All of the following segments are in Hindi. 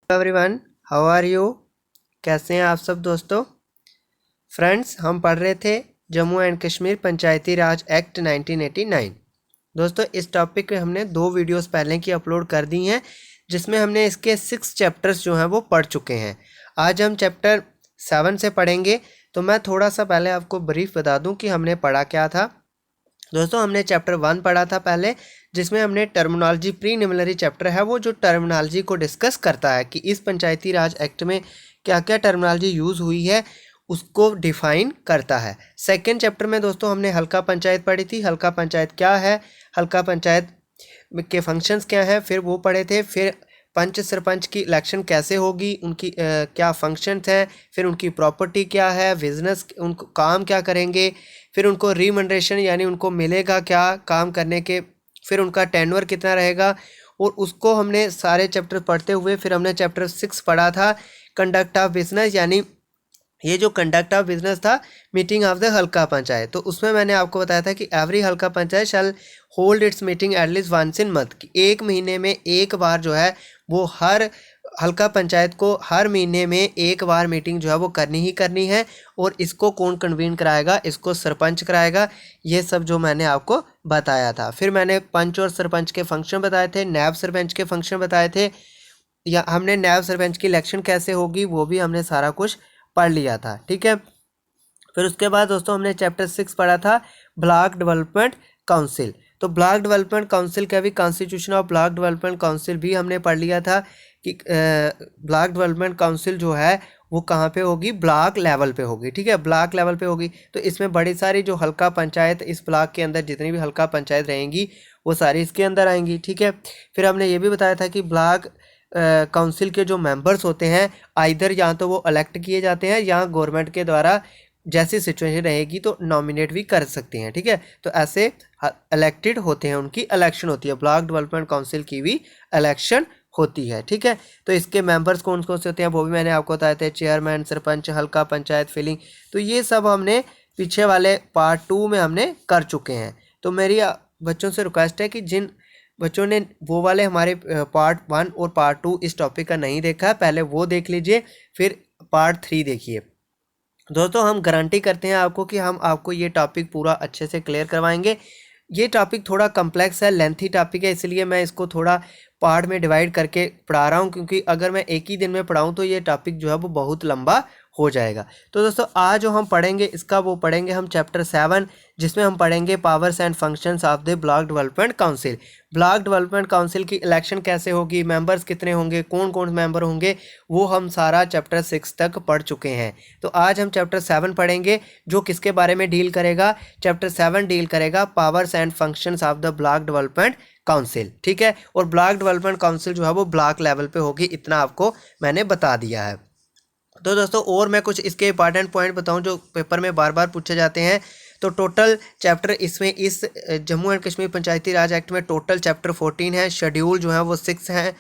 Everyone, how are you? कैसे हैं आप सब दोस्तों? फ्रेंड्स, हम पढ़ रहे थे Jammu and Kashmir Panchayati Raj act 1989। दोस्तों, इस टॉपिक पे हमने 2 वीडियोस पहले की अपलोड कर दी हैं, जिसमें हमने इसके 6 चैप्टर्स जो हैं वो पढ़ चुके हैं। आज हम चैप्टर 7 से पढ़ेंगे। तो मैं थोड़ा सा पहले आपको ब्रीफ बता दूं कि हमने पढ़ा क्या था। दोस्तों, हमने चैप्टर 1 पढ़ा था पहले, जिसमें हमने टर्मिनोलॉजी, प्रीलिमिनरी चैप्टर है वो जो टर्मिनोलॉजी को डिस्कस करता है कि इस पंचायती राज एक्ट में क्या क्या टर्मिनोलॉजी यूज़ हुई है, उसको डिफाइन करता है। सेकंड चैप्टर में दोस्तों हमने हल्का पंचायत पढ़ी थी। हल्का पंचायत क्या है, हल्का पंचायत के फंक्शंस क्या हैं, फिर वो पढ़े थे। फिर पंच सरपंच की इलेक्शन कैसे होगी, उनकी क्या फंक्शंस हैं, फिर उनकी प्रॉपर्टी क्या है, बिजनेस, उनको काम क्या करेंगे, फिर उनको रिमनरेशन यानी उनको मिलेगा क्या काम करने के, फिर उनका टेन्योर कितना रहेगा। और उसको हमने सारे चैप्टर पढ़ते हुए फिर हमने चैप्टर 6 पढ़ा था, कंडक्ट ऑफ बिजनेस, यानी ये जो कंडक्ट ऑफ बिजनेस था, meeting of the halqa panchayat. तो उसमें मैंने आपको बताया था कि एवरी हल्का panchayat shall hold its meeting at least once in month, कि 1 महीने में एक बार जो है वो हर हल्का पंचायत को हर महीने में एक बार मीटिंग जो है वो करनी ही करनी है। और इसको कौन कन्वीन कराएगा, इसको सरपंच कराएगा। ये सब जो मैंने आपको बताया था। फिर मैंने पंच और सरपंच के फंक्शन बताए थे, नायब सरपंच के फंक्शन बताए थे, या हमने नायब सरपंच की इलेक्शन कैसे होगी वो भी हमने सारा कुछ पढ़ लिया था। ठीक है। फिर उसके बाद दोस्तों हमने चैप्टर 6 पढ़ा था, ब्लॉक डेवलपमेंट काउंसिल। तो ब्लॉक डेवलपमेंट काउंसिल का भी, constitution of block development council भी हमने पढ़ लिया था कि ब्लॉक डेवलपमेंट काउंसिल जो है वो कहाँ पे होगी, ब्लॉक लेवल पे होगी। ठीक है, ब्लॉक लेवल पे होगी। तो इसमें बड़ी सारी जो हल्का पंचायत, इस ब्लॉक के अंदर जितनी भी हल्का पंचायत रहेंगी वो सारी इसके अंदर आएंगी। ठीक है। फिर हमने ये भी बताया था कि ब्लॉक काउंसिल के जो मेंबर्स होते हैं, आइदर या तो वो इलेक्ट किए जाते हैं या गवर्नमेंट के द्वारा जैसी सिचुएशन रहेगी तो नॉमिनेट भी कर सकते हैं। ठीक है। तो ऐसे इलेक्टेड होते हैं, उनकी इलेक्शन होती है। ब्लॉक डेवलपमेंट काउंसिल की भी इलेक्शन होती है। ठीक है। तो इसके मेंबर्स कौन कौन से होते हैं वो भी मैंने आपको बताए थे, चेयरमैन, सरपंच, हल्का पंचायत, फिलिंग। तो ये सब हमने पीछे वाले पार्ट 2 में हमने कर चुके हैं। तो मेरी बच्चों से रिक्वेस्ट है कि जिन बच्चों ने वो वाले हमारे पार्ट 1 और पार्ट 2 इस टॉपिक का नहीं देखा, पहले वो देख लीजिए, फिर पार्ट 3 देखिए। दोस्तों, हम गारंटी करते हैं आपको कि हम आपको ये टॉपिक पूरा अच्छे से क्लियर करवाएंगे। ये टॉपिक थोड़ा कम्प्लेक्स है, लेंथी टॉपिक है, इसलिए मैं इसको थोड़ा पार्ट में डिवाइड करके पढ़ा रहा हूँ, क्योंकि अगर मैं एक ही दिन में पढ़ाऊँ तो ये टॉपिक जो है वो बहुत लंबा हो जाएगा। तो दोस्तों, आज जो हम पढ़ेंगे इसका वो पढ़ेंगे हम चैप्टर 7, जिसमें हम पढ़ेंगे powers and functions of the block development council. Block development council की इलेक्शन कैसे होगी, मेंबर्स कितने होंगे, कौन कौन मेंबर होंगे, वो हम सारा चैप्टर 6 तक पढ़ चुके हैं। तो आज हम चैप्टर 7 पढ़ेंगे, जो किसके बारे में डील करेगा। चैप्टर 7 डील करेगा powers and functions of the block development council. ठीक है। और ब्लॉक डेवलपमेंट काउंसिल जो है वो ब्लॉक लेवल पे होगी, इतना आपको मैंने बता दिया है। तो दोस्तों, और मैं कुछ इसके इंपॉर्टेंट पॉइंट बताऊं जो पेपर में बार बार पूछे जाते हैं। तो टोटल चैप्टर इसमें, इस Jammu and Kashmir Panchayati Raj act में टोटल चैप्टर 14 है, शेड्यूल जो है वो 6 हैं,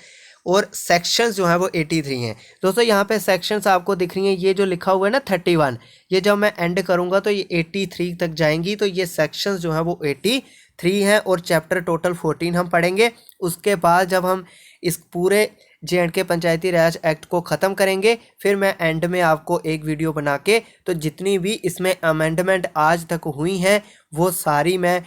और सेक्शंस जो है वो 83 हैं। दोस्तों, यहाँ पे सेक्शंस आपको दिख रही हैं, ये जो लिखा हुआ है ना 31, ये जब मैं एंड करूँगा तो ये 83 तक जाएंगी। तो ये सेक्शंस जो है वो 83 हैं, और चैप्टर टोटल 14 हम पढ़ेंगे। उसके बाद जब हम इस पूरे J&K पंचायती राज एक्ट को ख़त्म करेंगे, फिर मैं एंड में आपको एक वीडियो बना के, तो जितनी भी इसमें अमेंडमेंट आज तक हुई हैं वो सारी मैं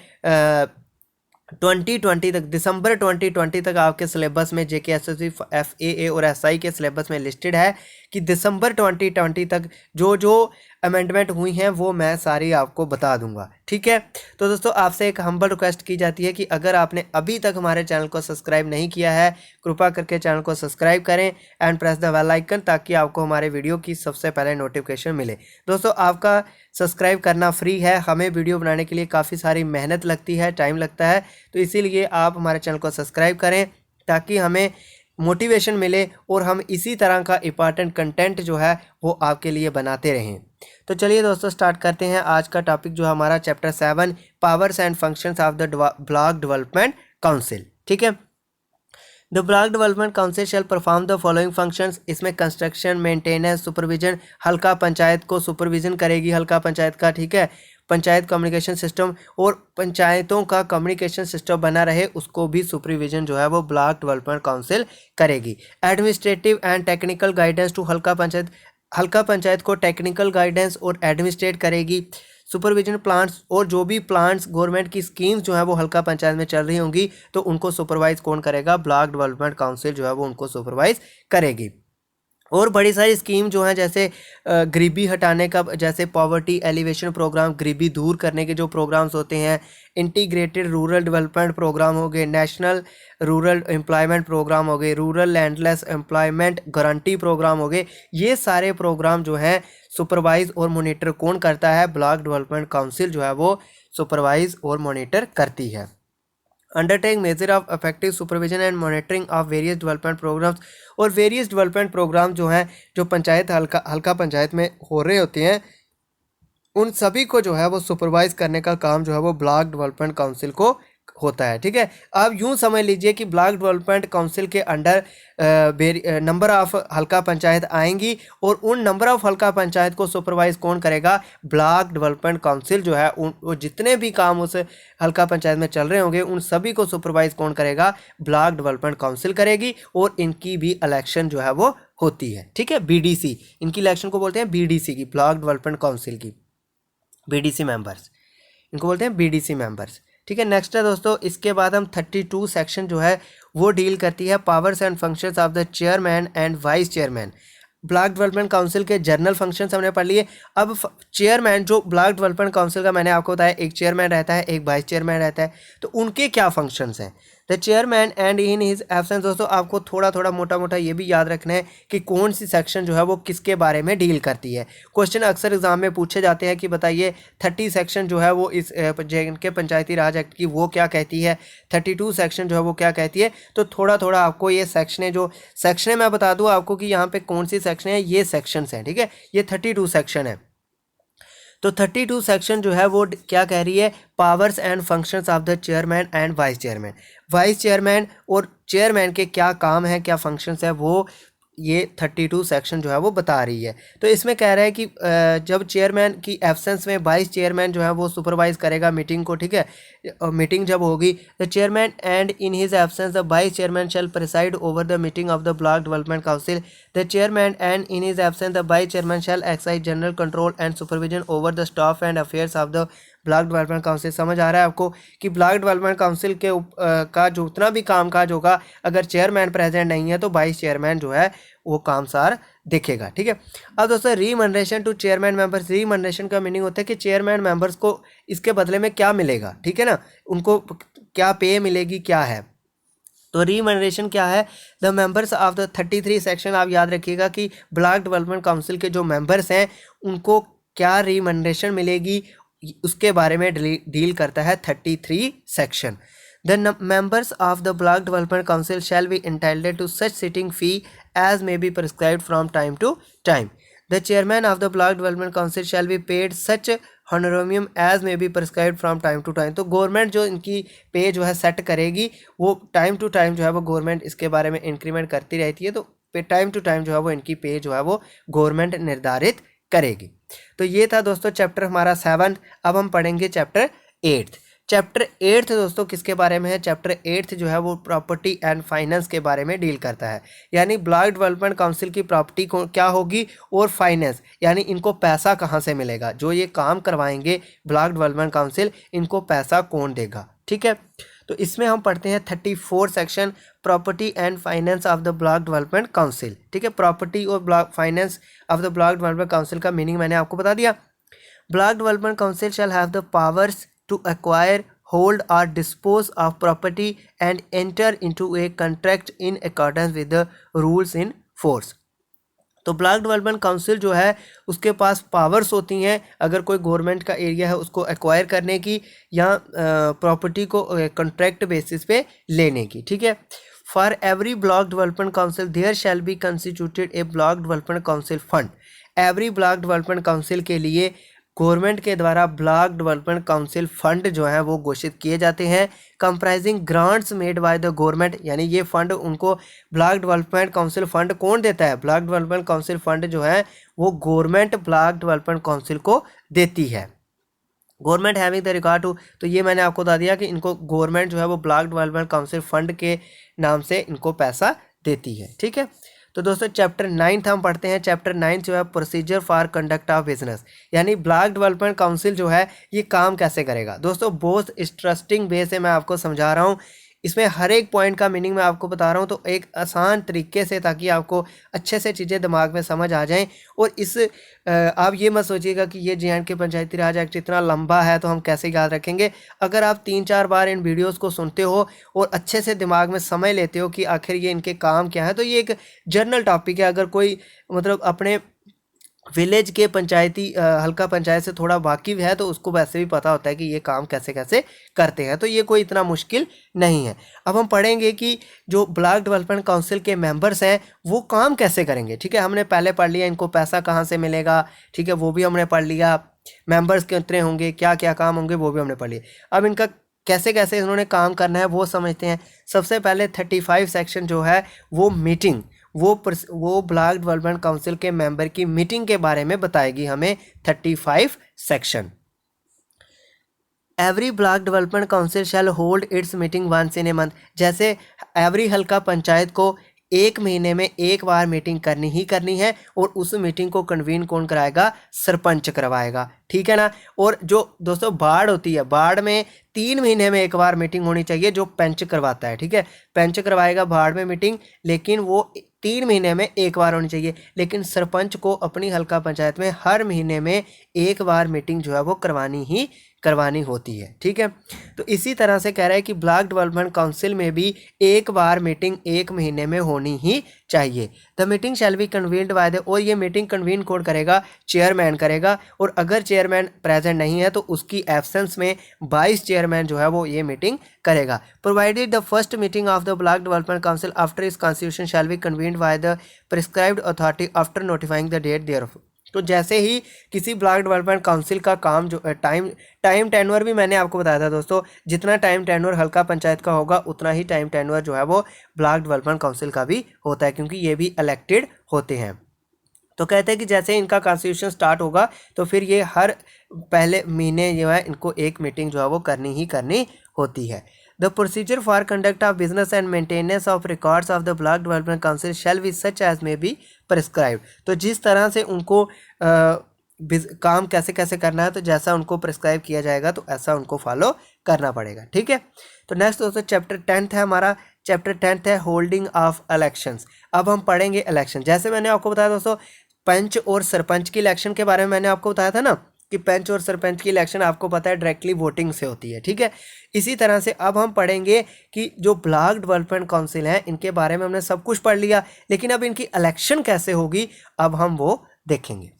2020 तक, दिसंबर 2020 तक आपके सिलेबस में JKSSB, FAA और SI के सिलेबस में लिस्टेड है कि दिसंबर 2020 तक जो जो अमेंडमेंट हुई हैं वो मैं सारी आपको बता दूंगा। ठीक है। तो दोस्तों, आपसे एक हम्बल रिक्वेस्ट की जाती है कि अगर आपने अभी तक हमारे चैनल को सब्सक्राइब नहीं किया है, कृपया करके चैनल को सब्सक्राइब करें and press the bell icon, ताकि आपको हमारे वीडियो की सबसे पहले नोटिफिकेशन मिले। दोस्तों, आपका सब्सक्राइब करना फ्री है, हमें वीडियो बनाने के लिए काफ़ी सारी मेहनत लगती है, टाइम लगता है, तो इसीलिए आप हमारे चैनल को सब्सक्राइब करें ताकि हमें मोटिवेशन मिले और हम इसी तरह का इंपॉर्टेंट कंटेंट जो है वो आपके लिए बनाते रहें। तो चलिए दोस्तों, स्टार्ट करते हैं आज का टॉपिक जो हमारा chapter 7, powers and functions of the block development council. ठीक है। The block development council shall perform the following functions. इसमें कंस्ट्रक्शन, मेंटेनेंस, सुपरविजन, हल्का पंचायत को सुपरविजन करेगी हल्का पंचायत का। ठीक है। पंचायत कम्युनिकेशन सिस्टम और पंचायतों का कम्युनिकेशन सिस्टम बना रहे, उसको भी सुपरविजन जो है वो ब्लॉक डेवलपमेंट काउंसिल करेगी। Administrative and technical guidance to हल्का पंचायत को टेक्निकल गाइडेंस और एडमिनिस्ट्रेट करेगी। सुपरविजन प्लान्स और जो भी प्लान्स गवर्नमेंट की स्कीम्स जो है वो हल्का पंचायत में चल रही होंगी तो उनको सुपरवाइज कौन करेगा? ब्लॉक डेवलपमेंट काउंसिल जो है वो उनको सुपरवाइज करेगी। और बड़ी सारी स्कीम जो हैं जैसे गरीबी हटाने का, जैसे पॉवर्टी एलिवेशन प्रोग्राम, गरीबी दूर करने के जो प्रोग्राम्स होते हैं, इंटीग्रेटेड रूरल डेवलपमेंट प्रोग्राम हो गए, नेशनल रूरल एम्प्लॉयमेंट प्रोग्राम हो गए, rural landless employment guarantee programme हो गए, ये सारे प्रोग्राम जो हैं सुपरवाइज और मॉनिटर कौन करता है? ब्लॉक डेवलपमेंट काउंसिल जो है वो सुपरवाइज और मॉनिटर करती है। Undertake major of effective supervision and monitoring of various development programmes, और वेरियस डेवलपमेंट प्रोग्राम जो हैं जो पंचायत हल्का पंचायत में हो रहे होते हैं उन सभी को जो है वो सुपरवाइज करने का काम जो है वो ब्लॉक डेवलपमेंट काउंसिल को होता है। ठीक है, आप यूं समझ लीजिए कि ब्लॉक डेवलपमेंट काउंसिल के under number of halqa panchayat आएंगी और उन नंबर ऑफ हल्का पंचायत को सुपरवाइज कौन करेगा? ब्लॉक डेवलपमेंट काउंसिल जो है वो जितने भी काम उस हल्का पंचायत में चल रहे होंगे उन सभी को सुपरवाइज कौन करेगा? ब्लॉक डेवलपमेंट काउंसिल करेगी। और इनकी भी इलेक्शन जो है वो होती है। ठीक है, बीडीसी, इनकी इलेक्शन को बोलते हैं बीडीसी की, ब्लॉक डेवलपमेंट काउंसिल की बीडीसी मेंबर्स, इनको बोलते हैं बीडीसी मेंबर्स। ठीक है, नेक्स्ट है दोस्तों, इसके बाद हम 32 सेक्शन जो है वो डील करती है powers and functions of the chairman and vice chairman. Block development council के जनरल फंक्शंस हमने पढ़ लिए। अब चेयरमैन, जो ब्लॉक डेवलपमेंट काउंसिल का मैंने आपको बताया एक चेयरमैन रहता है, एक वाइस चेयरमैन रहता है, तो उनके क्या फंक्शंस हैं? The chairman and in his absence. दोस्तों आपको थोड़ा थोड़ा मोटा मोटा ये भी याद रखना है कि कौन सी सेक्शन जो है वो किसके बारे में डील करती है। क्वेश्चन अक्सर एग्जाम में पूछे जाते हैं कि बताइए 30 सेक्शन जो है वो इस के पंचायती राज एक्ट की वो क्या कहती है, 32 सेक्शन जो है वो क्या कहती है। तो थोड़ा थोड़ा आपको ये सेक्शन जो सेक्शन मैं बता दूँ आपको कि यहाँ पे कौन सी सेक्शन है, ये सेक्शंस हैं। ठीक है, ये 32 सेक्शन है। तो 32 सेक्शन जो है वो क्या कह रही है? Powers and functions of the chairman and vice chairman. Vice chairman और चेयरमैन के क्या काम है, क्या फंक्शंस है, वो ये 32 सेक्शन जो है वो बता रही है। तो इसमें कह रहा है कि जब चेयरमैन की एब्सेंस में वाइस चेयरमैन जो है वो सुपरवाइज करेगा मीटिंग को। ठीक है, मीटिंग जब होगी, the chairman and in his absence the vice chairman shall preside over the meeting of the block development council. The chairman and in his absence the vice chairman shall exercise general control and supervision over the staff and affairs of the block development council. समझ आ रहा है आपको कि ब्लॉक डेवलपमेंट काउंसिल के का जो उतना भी कामकाज होगा, अगर चेयरमैन प्रेजेंट नहीं है तो वाइस चेयरमैन जो है वो काम सार देखेगा। ठीक है, अब दोस्तों रीमनरेशन टू चेयरमैन मेंबर्स। रीमनरेशन का मीनिंग होता है कि चेयरमैन मेंबर्स को इसके बदले में क्या मिलेगा। ठीक है ना, उनको क्या पे मिलेगी, क्या है। तो रीमनरेशन क्या है? The members of the 33 section, आप याद रखिएगा कि ब्लॉक डेवलपमेंट काउंसिल के जो मेंबर्स हैं उनको क्या रीमनरेशन मिलेगी, उसके बारे में डील करता है 33 section. The members of the block development council shall be entitled to such sitting fee as may be prescribed from time to time. The chairman of the block development council shall be paid such honorarium as may be prescribed from time to time. तो गवर्नमेंट जो इनकी पे जो है सेट करेगी वो टाइम टू टाइम जो है वो गवर्नमेंट इसके बारे में इंक्रीमेंट करती रहती है। तो टाइम टू टाइम जो है वो इनकी पे जो है वो गवर्नमेंट निर्धारित करेगी। तो ये था दोस्तों चैप्टर हमारा 7। अब हम पढ़ेंगे चैप्टर 8। चैप्टर 8 दोस्तों किसके बारे में है? चैप्टर 8 जो है वो प्रॉपर्टी एंड फाइनेंस के बारे में डील करता है। यानी ब्लॉक डेवलपमेंट काउंसिल की प्रॉपर्टी क्या होगी और फाइनेंस, यानी इनको पैसा कहाँ से मिलेगा। जो ये काम करवाएंगे ब्लॉक डेवलपमेंट काउंसिल, इनको पैसा कौन देगा। ठीक है, तो इसमें हम पढ़ते हैं 34 section property and finance of the block development council. ठीक है, प्रॉपर्टी और block finance of the block development council का मीनिंग मैंने आपको बता दिया। Block development council shall have the powers to acquire, hold or dispose of property and enter into a contract in accordance with the rules in force. तो ब्लॉक डेवलपमेंट काउंसिल जो है उसके पास पावर्स होती हैं अगर कोई गवर्नमेंट का एरिया है उसको एक्वायर करने की या प्रॉपर्टी को कॉन्ट्रैक्ट बेसिस पे लेने की। ठीक है, for every block development council there shall be constituted a block development council fund. Every block development council के लिए गवर्नमेंट के द्वारा ब्लॉक डेवलपमेंट काउंसिल फंड जो है वो घोषित किए जाते हैं। Comprising grants made by the government, यानी ये फंड उनको ब्लॉक डेवलपमेंट काउंसिल फंड कौन देता है? ब्लॉक डेवलपमेंट काउंसिल फंड जो है वो गवर्नमेंट ब्लॉक डेवलपमेंट काउंसिल को देती है। Government having the regard to, तो ये मैंने आपको बता दिया कि इनको गवर्नमेंट जो है वो ब्लॉक डेवलपमेंट काउंसिल फंड के नाम से इनको पैसा देती है। ठीक है, तो दोस्तों चैप्टर 9 हम पढ़ते हैं। चैप्टर 9 जो है procedure for conduct of business, यानी ब्लॉक डेवलपमेंट काउंसिल जो है ये काम कैसे करेगा। दोस्तों बहुत इंटरेस्टिंग वे से मैं आपको समझा रहा हूँ, इसमें हर एक पॉइंट का मीनिंग मैं आपको बता रहा हूँ, तो एक आसान तरीके से, ताकि आपको अच्छे से चीज़ें दिमाग में समझ आ जाएं। और इस आप ये मत सोचिएगा कि ये जे.एंड.के पंचायती राज एक्ट इतना लंबा है तो हम कैसे याद रखेंगे। अगर आप 3-4 बार इन वीडियोस को सुनते हो और अच्छे से दिमाग में समझ लेते हो कि आखिर ये इनके काम क्या है, तो ये एक जनरल टॉपिक है। अगर कोई मतलब अपने विलेज के पंचायती हल्का पंचायत से थोड़ा वाकिफ है तो उसको वैसे भी पता होता है कि ये काम कैसे कैसे करते हैं, तो ये कोई इतना मुश्किल नहीं है। अब हम पढ़ेंगे कि जो ब्लॉक डेवलपमेंट काउंसिल के मेंबर्स हैं वो काम कैसे करेंगे। ठीक है, हमने पहले पढ़ लिया इनको पैसा कहाँ से मिलेगा, ठीक है, वो भी हमने पढ़ लिया। मेंबर्स कितने होंगे, क्या क्या काम होंगे, वो भी हमने पढ़ लिया। अब इनका कैसे कैसे इन्होंने काम करना है वो समझते हैं। सबसे पहले 35 सेक्शन जो है वो मीटिंग, वो ब्लॉक डेवलपमेंट काउंसिल के मेंबर की मीटिंग के बारे में बताएगी हमें 35 section. Every block development council shall hold its meeting once in a month, जैसे एवरी हल्का पंचायत को एक महीने में एक बार मीटिंग करनी ही करनी है, और उस मीटिंग को कन्वीन कौन कराएगा, सरपंच करवाएगा। ठीक है ना। और जो दोस्तों बाढ़ होती है, बाढ़ में 3 महीने में एक बार मीटिंग होनी चाहिए जो पंच करवाता है। ठीक है, पंच करवाएगा बाढ़ में मीटिंग, लेकिन वो 3 महीने में एक बार होनी चाहिए। लेकिन सरपंच को अपनी हल्का पंचायत में हर महीने में एक बार मीटिंग जो है वो करवानी होती है। ठीक है, तो इसी तरह से कह रहा है कि ब्लॉक डेवलपमेंट काउंसिल में भी एक बार मीटिंग एक महीने में होनी ही चाहिए। The meeting shell be convened by the, और ये मीटिंग कन्वीन कौन करेगा, चेयरमैन करेगा। और अगर चेयरमैन प्रेजेंट नहीं है तो उसकी एब्सेंस में वाइस चेयरमैन जो है वो ये मीटिंग करेगा। Provided the first meeting of the block development council after its constitution shall be convened by the prescribed authority after notifying the date there. तो जैसे ही किसी ब्लॉक डेवलपमेंट काउंसिल का काम जो टाइम टेन्योर भी मैंने आपको बताया था दोस्तों, जितना टाइम टेन्योर हल्का पंचायत का होगा उतना ही टाइम टेन्योर जो है वो ब्लॉक डेवलपमेंट काउंसिल का भी होता है, क्योंकि ये भी इलेक्टेड होते हैं। तो कहते हैं कि जैसे इनका कॉन्स्टिट्यूशन स्टार्ट होगा तो फिर ये हर पहले महीने जो है इनको एक मीटिंग जो है वो करनी ही करनी होती है। The procedure for conduct of business and maintenance of records of the block development council shall be such as may be prescribed. तो जिस तरह से उनको काम कैसे कैसे करना है, तो जैसा उनको प्रिस्क्राइब किया जाएगा तो ऐसा उनको फॉलो करना पड़ेगा। ठीक है, तो नेक्स्ट दोस्तों चैप्टर 10 है हमारा। चैप्टर 10 है होल्डिंग ऑफ इलेक्शंस। अब हम पढ़ेंगे इलेक्शन। जैसे मैंने आपको बताया दोस्तों पंच और सरपंच की इलेक्शन के बारे में मैंने आपको बताया था ना, कि पंच और सरपंच की इलेक्शन आपको पता है डायरेक्टली वोटिंग से होती है। ठीक है, इसी तरह से अब हम पढ़ेंगे कि जो ब्लॉक डेवलपमेंट काउंसिल है इनके बारे में हमने सब कुछ पढ़ लिया, लेकिन अब इनकी इलेक्शन कैसे होगी अब हम वो देखेंगे।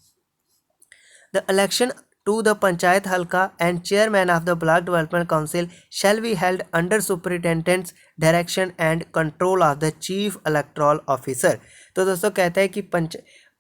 The election to the panchayat halqa and chairman of the block development council shall be held under superintendence direction and control of the chief electoral officer. तो दोस्तों कहता है कि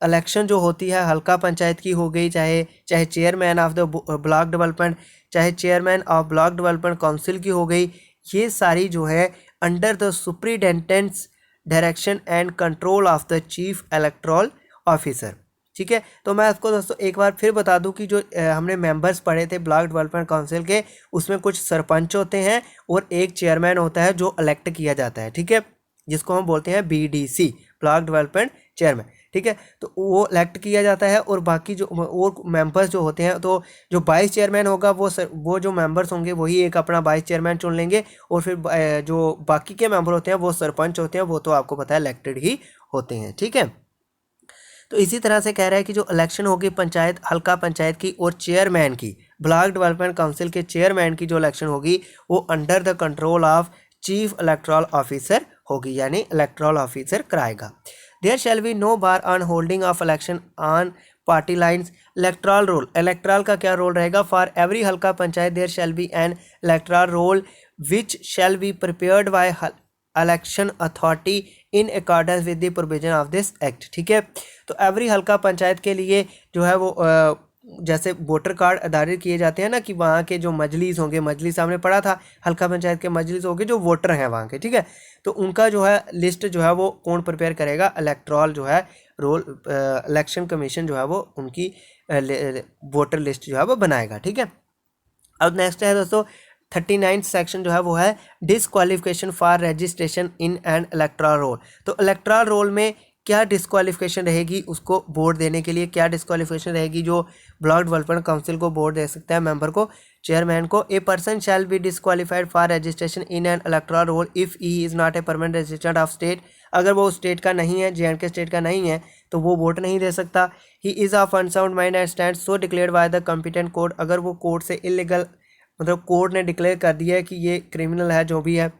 इलेक्शन जो होती है हल्का पंचायत की हो गई, चाहे chairman of the block development, चाहे chairman of block development council की हो गई, ये सारी जो है under the superintendence direction and control of the chief electoral officer. ठीक है, तो मैं आपको दोस्तों एक बार फिर बता दूं कि जो हमने मेंबर्स पढ़े थे ब्लॉक डेवलपमेंट काउंसिल के, उसमें कुछ सरपंच होते हैं और एक चेयरमैन होता है जो इलेक्ट किया जाता है। ठीक है, जिसको हम बोलते हैं BDC, ब्लॉक डेवलपमेंट चेयरमैन। ठीक है, तो वो इलेक्ट किया जाता है, और बाकी जो और मेंबर्स जो होते हैं, तो जो वाइस चेयरमैन होगा वो जो मेंबर्स होंगे वही एक अपना वाइस चेयरमैन चुन लेंगे, और फिर जो बाकी के मेंबर होते हैं वो सरपंच होते हैं, वो तो आपको पता है इलेक्टेड ही होते हैं। ठीक है, तो इसी तरह से कह रहा है कि जो इलेक्शन होगी पंचायत हल्का पंचायत की और चेयरमैन की, ब्लॉक डेवलपमेंट काउंसिल के चेयरमैन की जो इलेक्शन होगी वो under the control of chief electoral officer होगी, यानी इलेक्टोरल ऑफिसर कराएगा। There shall be no bar on holding of election on party lines. Electoral roll, electoral का क्या रोल रहेगा, फॉर एवरी हल्का panchayat there shall be an electoral roll which shall be prepared by election authority in accordance with the provision of this act. ठीक है, तो एवरी हल्का पंचायत के लिए जो है वो जैसे वोटर कार्ड आधारित किए जाते हैं ना, कि वहाँ के जो मजलिस होंगे, मजलिस हमने पढ़ा था हल्का पंचायत के मजलिस होंगे जो वोटर हैं वहाँ के। ठीक है, तो उनका जो है लिस्ट जो है वो कौन प्रिपेयर करेगा, इलेक्टोरल जो है रोल इलेक्शन कमीशन जो है वो उनकी वोटर लिस्ट जो है वो बनाएगा। ठीक है, अब नेक्स्ट है दोस्तों 39 सेक्शन जो है वो है disqualification for registration in an electoral role. तो इलेक्टोरल रोल में क्या डिस्क्वालिफिकेशन रहेगी उसको वोट देने के लिए, क्या डिस्क्वालिफिकेशन रहेगी जो ब्लॉक डेवलपमेंट काउंसिल को वोट दे सकता है मेंबर को, चेयरमैन को। A person shall B disqualified for registration in an electoral role if he is not a permanent resident of state. अगर वो स्टेट का नहीं है, जे.एंड.के स्टेट का नहीं है, तो वो वोट नहीं दे सकता। He is of unsound mind and stand so declared by the competent court. अगर वो कोर्ट से इलीगल, मतलब कोर्ट ने डिक्लेयर कर दिया है कि ये क्रिमिनल है जो भी है।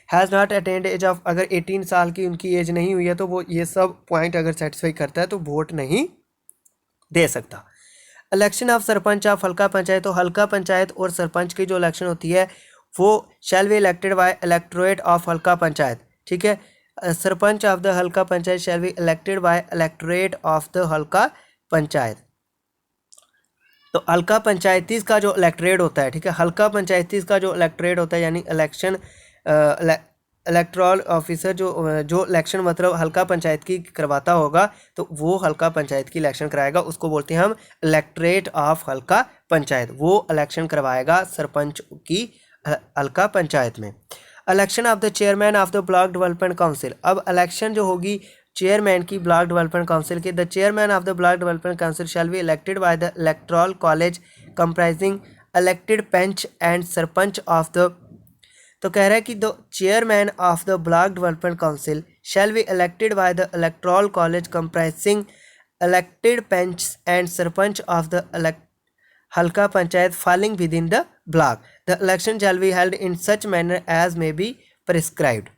Has not attained age of, अगर 18 साल की उनकी एज नहीं हुई है तो वो ये सब पॉइंट अगर सेटिस्फाई करता है तो वोट नहीं दे सकता। Election of sarpanch of halqa panchayat, तो हल्का पंचायत और सरपंच की जो इलेक्शन होती है वो शैल be elected bye electorate of halqa panchayat. ठीक है, sarpanch of the halqa panchayat shall be elected bye electorate of the halqa panchayat. तो हल्का पंचायतीज का जो इलेक्टोरेट होता है, ठीक है, हल्का पंचायतीज का जो इलेक्टोरेट होता है यानी इलेक्शन इलेक्टोरल ऑफिसर जो इलेक्शन मतलब हल्का पंचायत की करवाता होगा, तो वो हल्का पंचायत की इलेक्शन कराएगा, उसको बोलते हैं हम इलेक्टोरेट ऑफ हल्का पंचायत। वो इलेक्शन करवाएगा सरपंच की हल्का पंचायत में। Election of the chairman of the block development council, अब इलेक्शन जो होगी चेयरमैन की ब्लॉक डेवलपमेंट काउंसिल की। The chairman of the block development council shall be elected by the electoral college comprising elected panch and sarpanch of the, तो कह रहा है कि the chairman of the block development council shall be elected by the electoral college comprising elected panch and sarpanch of the halqa panchayat falling within the block. The election shall be held in such manner as may be prescribed.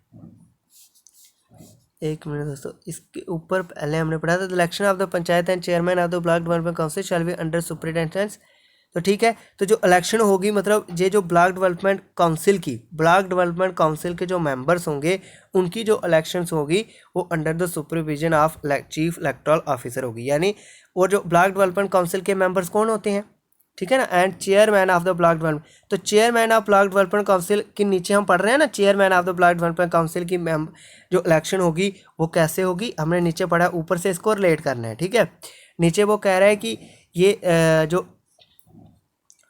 एक मिनट दोस्तों, इसके ऊपर पहले हमने पढ़ा था election of the panchayat and chairman of the block development council shall be under superintendence. तो ठीक है, तो जो इलेक्शन होगी मतलब ये जो ब्लॉक डेवलपमेंट काउंसिल के जो मेंबर्स होंगे उनकी जो इलेक्शंस होगी वो under the supervision of chief electoral officer होगी। यानी और जो ब्लॉक डेवलपमेंट काउंसिल के मेंबर्स कौन होते हैं, ठीक है ना, and chairman of the block development. तो chairman of block development council के नीचे हम पढ़ रहे हैं ना, chairman of the block development council की जो इलेक्शन होगी वो कैसे होगी, हमने नीचे पढ़ा, ऊपर से इसको रिलेट करना है। ठीक है, नीचे वो कह रहा है कि ये जो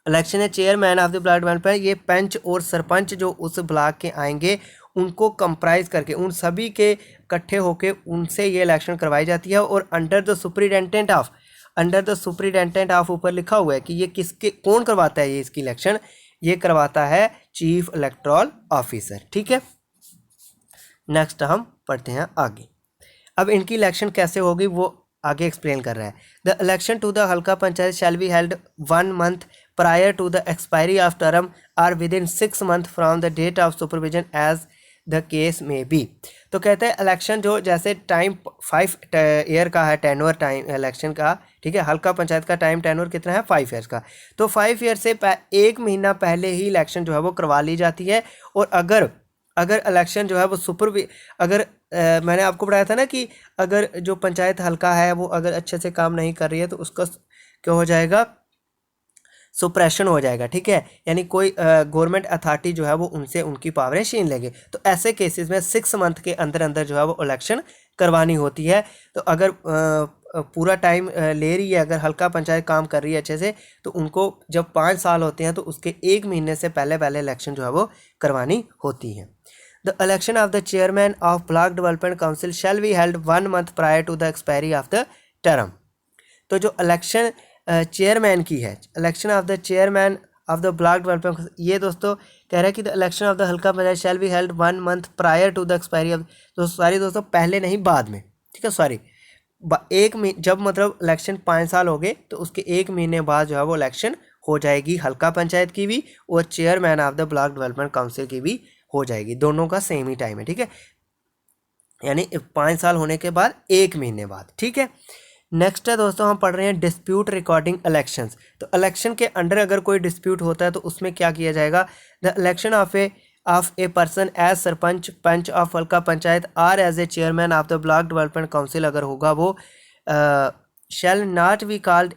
इलेक्शन है chairman of the block development, ये पंच और सरपंच जो उस ब्लॉक के आएंगे उनको कंप्राइज करके, उन सभी के इकट्ठे होके उनसे ये इलेक्शन करवाई जाती है। और अंडर द सुपरिटेंडेंट ऑफ ऊपर लिखा हुआ है कि ये किसके कौन करवाता है, ये इसकी इलेक्शन ये करवाता है चीफ इलेक्टोरल ऑफिसर। ठीक है, नेक्स्ट हम पढ़ते हैं आगे। अब इनकी इलेक्शन कैसे होगी वो आगे एक्सप्लेन कर रहा है। The election to the halqa panchayat shall be held 1 month prior to the expiry of term or within 6 months from the date of supervision as the case may be. तो कहते हैं इलेक्शन जो जैसे टाइम 5 ईयर का है टेन्योर टाइम इलेक्शन का, ठीक है, हल्का पंचायत का टाइम टेन्योर कितना है 5 ईयर्स का। तो 5 ईयर से 1 महीना पहले ही इलेक्शन जो है वो करवा ली जाती है। और अगर इलेक्शन जो है वो मैंने आपको बताया था ना कि अगर जो पंचायत हल्का है वो अगर अच्छे से काम नहीं कर रही है तो उसका क्या हो जाएगा, सुप्रेशन हो जाएगा। ठीक है, यानी कोई गवर्नमेंट अथॉरिटी जो है वो उनसे उनकी पावरें छीन लेंगे। तो ऐसे केसेस में 6 month के अंदर जो है वो इलेक्शन करवानी होती है। तो अगर पूरा टाइम ले रही है, अगर हल्का पंचायत काम कर रही है अच्छे से, तो उनको जब 5 साल होते हैं तो उसके 1 महीने से पहले इलेक्शन जो है वो करवानी होती है। The election of the chairman of block development council shall be held 1 month prior to the expiry of the term. तो जो इलेक्शन चेयरमैन की है, election of the chairman of the block development, ये दोस्तों कह रहा है कि the election of the halqa panchayat shall be held 1 month prior to the expiry of, तो सॉरी दोस्तों पहले नहीं बाद में, ठीक है, सॉरी जब मतलब इलेक्शन 5 साल हो गए तो उसके 1 महीने बाद जो है वो इलेक्शन हो जाएगी हल्का पंचायत की भी और chairman of the block development council की भी हो जाएगी। दोनों का सेम ही टाइम है। ठीक है, यानी 5 साल होने के बाद 1 महीने बाद। ठीक है, नेक्स्ट है दोस्तों हम पढ़ रहे हैं डिस्प्यूट रिकॉर्डिंग इलेक्शंस। तो इलेक्शन के अंडर अगर कोई डिस्प्यूट होता है तो उसमें क्या किया जाएगा, the election of a person as sarpanch panch of halqa panchayat or as a chairman of the block development council अगर होगा वो shall not be called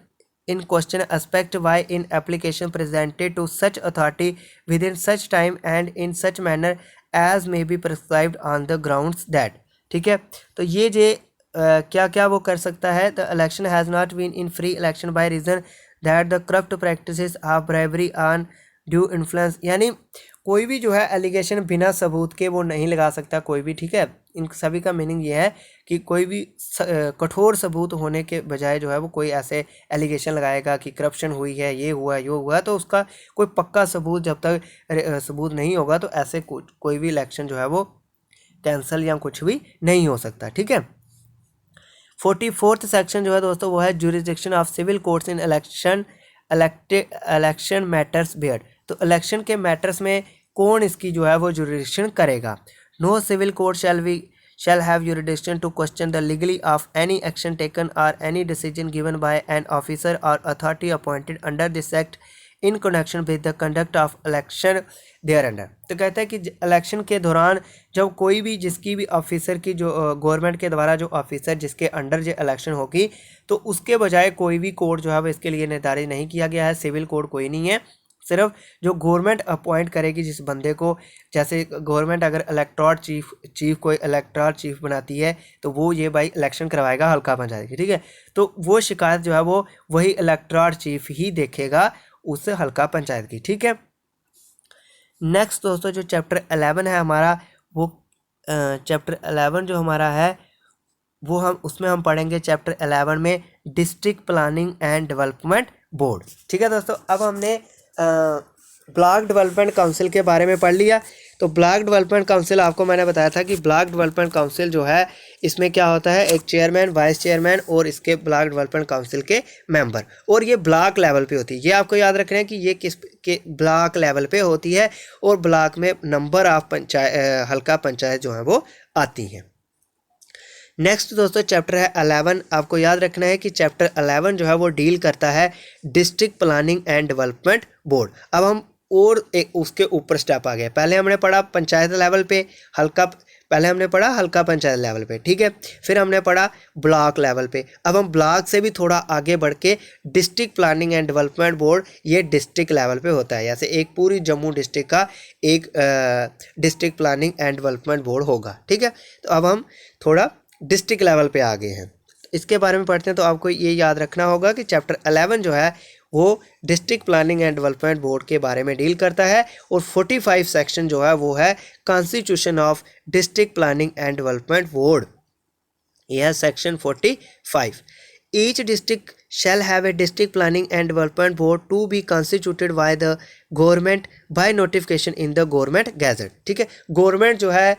in question aspect why in application presented to such authority within such time and in such manner as may be prescribed on the grounds that। ठीक है, तो ये जे क्या क्या वो कर सकता है, the election has not been in free election by reason that the corrupt practices of bribery on due influence, यानी कोई भी जो है एलिगेशन बिना सबूत के वो नहीं लगा सकता कोई भी, ठीक है। इन सभी का मीनिंग ये है कि कोई भी कठोर सबूत होने के बजाय जो है वो कोई ऐसे एलिगेशन लगाएगा कि करप्शन हुई है, ये हुआ ये हुआ, तो उसका कोई पक्का सबूत जब तक सबूत नहीं होगा तो ऐसे कोई भी इलेक्शन जो है वो कैंसिल या कुछ भी नहीं हो सकता, ठीक है। 44th सेक्शन जो है दोस्तों वो है jurisdiction of civil courts in election matters bar. तो इलेक्शन के मैटर्स में कौन इसकी जो है वो ज्यूरिसडिक्शन करेगा। No civil court shall have jurisdiction to question the legality of any action taken or any decision given by an officer or authority appointed under this act in connection with the conduct of election thereafter। तो कहता है कि इलेक्शन के दौरान जब कोई भी जिसकी भी ऑफिसर की जो गवर्नमेंट के द्वारा जो ऑफिसर जिसके अंडर जो इलेक्शन होगी तो उसके बजाय कोई भी कोर्ट जो है वो इसके लिए निर्धारित नहीं किया गया है। सिविल कोर्ट कोई नहीं है, सिर्फ जो गवर्नमेंट अपॉइंट करेगी जिस बंदे को, जैसे गवर्नमेंट अगर इलेक्टोरल चीफ कोई इलेक्टोरल चीफ बनाती है तो वो ये भाई इलेक्शन करवाएगा हल्का पंचायत की, ठीक है। तो वो शिकायत जो है वो वही इलेक्टोरल चीफ ही देखेगा उस हल्का पंचायत की, ठीक है। नेक्स्ट दोस्तों जो चैप्टर 11 है हमारा, वो चैप्टर 11 जो हमारा है वो उसमें हम पढ़ेंगे चैप्टर 11 में district planning and development board, ठीक है दोस्तों। अब हमने ब्लॉक डेवलपमेंट काउंसिल के बारे में पढ़ लिया। तो ब्लॉक डेवलपमेंट काउंसिल आपको मैंने बताया था कि ब्लॉक डेवलपमेंट काउंसिल जो है इसमें क्या होता है, एक चेयरमैन, वाइस चेयरमैन और इसके ब्लॉक डेवलपमेंट काउंसिल के मेंबर, और ये ब्लॉक लेवल पे होती है। ये आपको याद रखना है कि ये किस के ब्लॉक लेवल पे होती है और ब्लॉक में नंबर ऑफ हल्का पंचायत जो है वो आती हैं। नेक्स्ट दोस्तों चैप्टर है 11। आपको याद रखना है कि चैप्टर 11 जो है वो डील करता है district planning and development board. अब हम और एक उसके ऊपर स्टेप आ गए। पहले हमने पढ़ा पंचायत लेवल पे हल्का पंचायत लेवल पे, ठीक है। फिर हमने पढ़ा ब्लॉक लेवल पे। अब हम ब्लॉक से भी थोड़ा आगे बढ़ के district planning and development board, ये डिस्ट्रिक्ट लेवल पे होता है। जैसे एक पूरी जम्मू डिस्ट्रिक्ट का एक district planning and development board होगा, ठीक है। तो अब हम थोड़ा डिस्ट्रिक्ट लेवल पे आ गए हैं, इसके बारे में पढ़ते हैं। तो आपको ये याद रखना होगा कि चैप्टर 11 जो है वो district planning and development board के बारे में डील करता है, और 45 सेक्शन जो है वो है constitution of district planning and development board. यह है section 45। Each district shall have a district planning and development board to be constituted by the government by notification in the government gazette, ठीक है। गवर्नमेंट जो है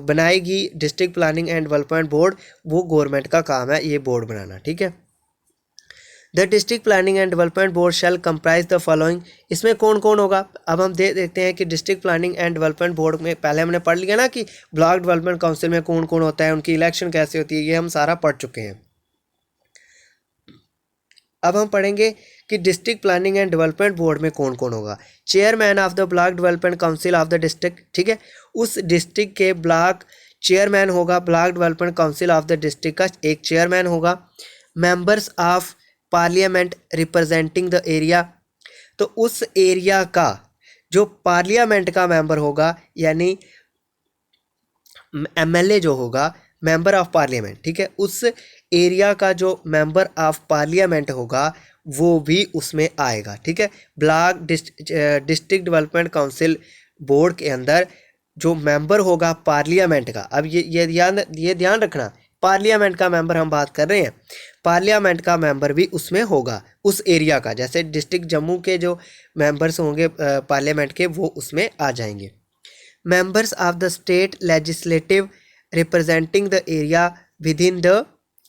बनाएगी district planning and development board, वो गवर्नमेंट का काम है ये बोर्ड बनाना, ठीक है। The district planning and development board shall comprise the following. इसमें कौन कौन होगा, अब हम देखते हैं कि district planning and development board में पहले हमने पढ़ लिया ना कि ब्लॉक डेवलपमेंट काउंसिल में कौन कौन होता है, उनकी इलेक्शन कैसे होती है, ये हम सारा पढ़ चुके हैं। अब हम पढ़ेंगे कि district planning and development board में कौन कौन होगा। Chairman of the block development council of the district, ठीक है। उस डिस्ट्रिक्ट के ब्लॉक चेयरमैन होगा, block development council of the district का एक चेयरमैन होगा। Members of parliament representing the area, तो उस एरिया का जो पार्लियामेंट का मेंबर होगा, यानी एमएलए जो होगा, मेंबर ऑफ पार्लियामेंट, ठीक है, उस एरिया का जो मेंबर ऑफ पार्लियामेंट होगा वो भी उसमें आएगा, ठीक है। Block district development council board के अंदर जो मेंबर होगा पार्लियामेंट का, अब ये ध्यान रखना, पार्लियामेंट का मेंबर हम बात कर रहे हैं, पार्लियामेंट का मेंबर भी उसमें होगा उस एरिया का। जैसे डिस्ट्रिक्ट जम्मू के जो मेंबर्स होंगे पार्लियामेंट के, वो उसमें आ जाएंगे। Members of the state legislative representing the area with in the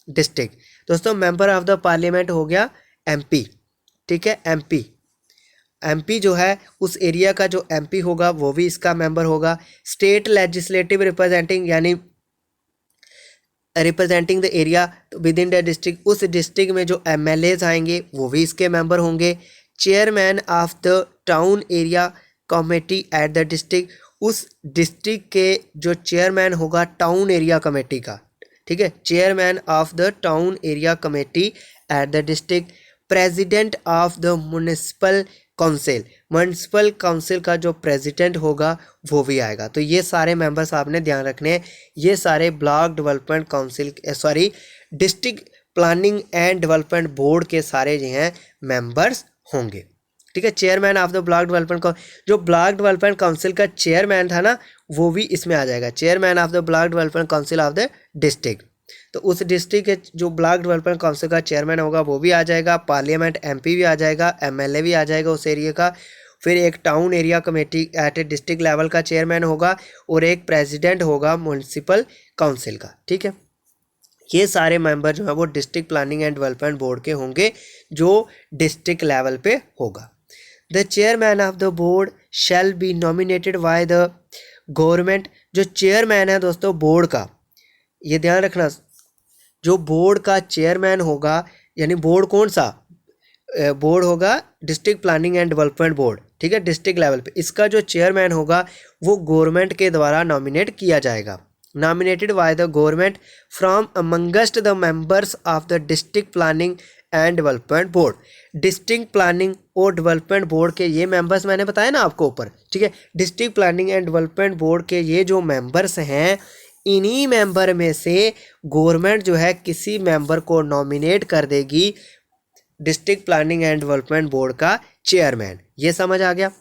district, दोस्तों मेंबर ऑफ द पार्लियामेंट हो गया एमपी, ठीक है। एमपी जो है उस एरिया का जो एमपी होगा वो भी इसका मेंबर होगा। स्टेट लेजिस्लेटिव रिप्रेजेंटिंग, यानी representing the area with in the district, उस डिस्ट्रिक्ट में जो एमएलएज आएंगे वो भी इसके मेंबर होंगे। Chairman of the town area committee at the district, उस डिस्ट्रिक्ट के जो चेयरमैन होगा टाउन एरिया कमेटी का, ठीक है, chairman of the town area committee at the district. President of the municipal council का जो प्रेसिडेंट होगा वो भी आएगा। तो ये सारे मेंबर्स आपने ध्यान रखने हैं, ये सारे block development council district planning and development board के सारे जो हैं मेंबर्स होंगे, ठीक है। Chairman of the block development, जो ब्लॉक डेवलपमेंट काउंसिल का चेयरमैन था ना, वो भी इसमें आ जाएगा, chairman of the block development council of the district. तो उस डिस्ट्रिक्ट के जो ब्लॉक डेवलपमेंट काउंसिल का चेयरमैन होगा वो भी आ जाएगा, पार्लियामेंट एमपी भी आ जाएगा, एमएलए भी आ जाएगा उस एरिया का। फिर एक town area committee at a district level का चेयरमैन होगा, और एक प्रेसिडेंट होगा म्यूनसिपल काउंसिल का, ठीक है। ये सारे मेंबर जो है वो district planning and development board के होंगे, जो डिस्ट्रिक्ट लेवल पे होगा। The chairman of the board shall be nominated by the government. जो चेयरमैन है दोस्तों बोर्ड का, ये ध्यान रखना, जो बोर्ड का चेयरमैन होगा, यानी बोर्ड कौन सा बोर्ड होगा, district planning and development board, ठीक है, डिस्ट्रिक्ट लेवल पे। इसका जो चेयरमैन होगा वो गवर्नमेंट के द्वारा नॉमिनेट किया जाएगा, nominated by the government from amongst the members of the district planning and development board. District planning और डेवलपमेंट बोर्ड के ये मेंबर्स मैंने बताया ना आपको ऊपर, ठीक है। District planning and development board के ये जो मेंबर्स हैं, इन्हीं मेंबर में से गवर्नमेंट जो है किसी मेंबर को नॉमिनेट कर देगी district planning and development board का चेयरमैन। ये समझ आ गया।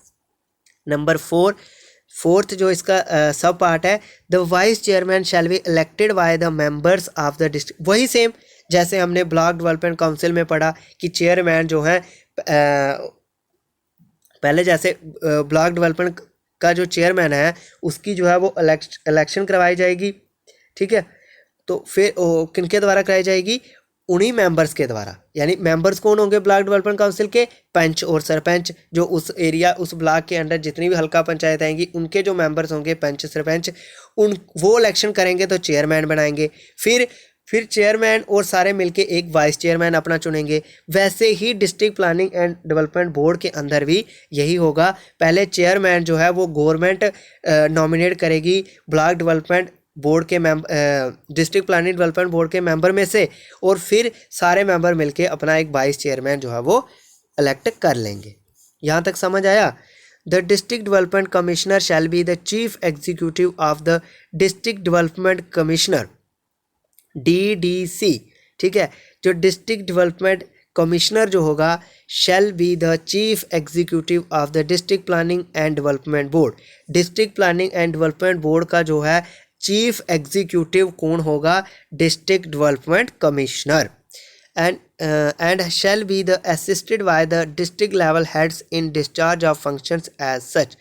नंबर फोर्थ जो इसका सब पार्ट है, the vice chairman shell be elected by the members of the district. वही सेम जैसे हमने ब्लॉक डेवलपमेंट काउंसिल में पढ़ा कि चेयरमैन जो है पहले जैसे ब्लॉक डेवलपमेंट का जो चेयरमैन है उसकी जो है वो इलेक्शन करवाई जाएगी, ठीक है। तो फिर किनके द्वारा कराई जाएगी, उन्हीं मेंबर्स के द्वारा। यानी मेंबर्स कौन होंगे ब्लॉक डेवलपमेंट काउंसिल के, पंच और सरपंच। जो उस एरिया उस ब्लॉक के अंदर जितनी भी हल्का पंचायत आएंगी उनके जो मेंबर्स होंगे पंच सरपंच, वो इलेक्शन करेंगे तो चेयरमैन बनाएंगे। फिर चेयरमैन और सारे मिलके एक वाइस चेयरमैन अपना चुनेंगे। वैसे ही district planning and development board के अंदर भी यही होगा। पहले चेयरमैन जो है वो गवर्नमेंट नॉमिनेट करेगी ब्लॉक डेवलपमेंट बोर्ड के डिस्ट्रिक्ट प्लानिंग डेवलपमेंट बोर्ड के मेंबर में से, और फिर सारे मेंबर मिलके अपना एक वाइस चेयरमैन जो है वो इलेक्ट कर लेंगे। यहाँ तक समझ आया। The district development commissioner shall be the chief executive of the district development commissioner, DDC, ठीक है। जो डिस्ट्रिक्ट डेवलपमेंट कमिश्नर जो होगा shall be the chief executive of the district planning and development board. District planning and development board का जो है चीफ एग्जीक्यूटिव कौन होगा, district development commissioner. And shall be the assisted by the district level heads in discharge of functions as सच।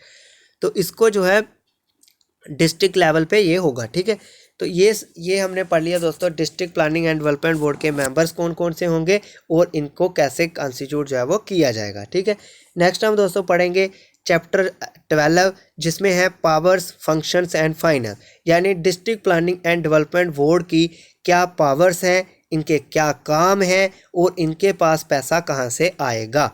तो इसको जो है डिस्ट्रिक्ट लेवल पे ये होगा, ठीक है। तो ये हमने पढ़ लिया दोस्तों, district planning and development board के मेंबर्स कौन कौन से होंगे और इनको कैसे कॉन्स्टिट्यूट जो है वो किया जाएगा, ठीक है। नेक्स्ट हम दोस्तों पढ़ेंगे चैप्टर 12, जिसमें है पावर्स, फंक्शंस एंड फाइनेंस। यानी district planning and development board की क्या पावर्स हैं, इनके क्या काम हैं और इनके पास पैसा कहाँ से आएगा।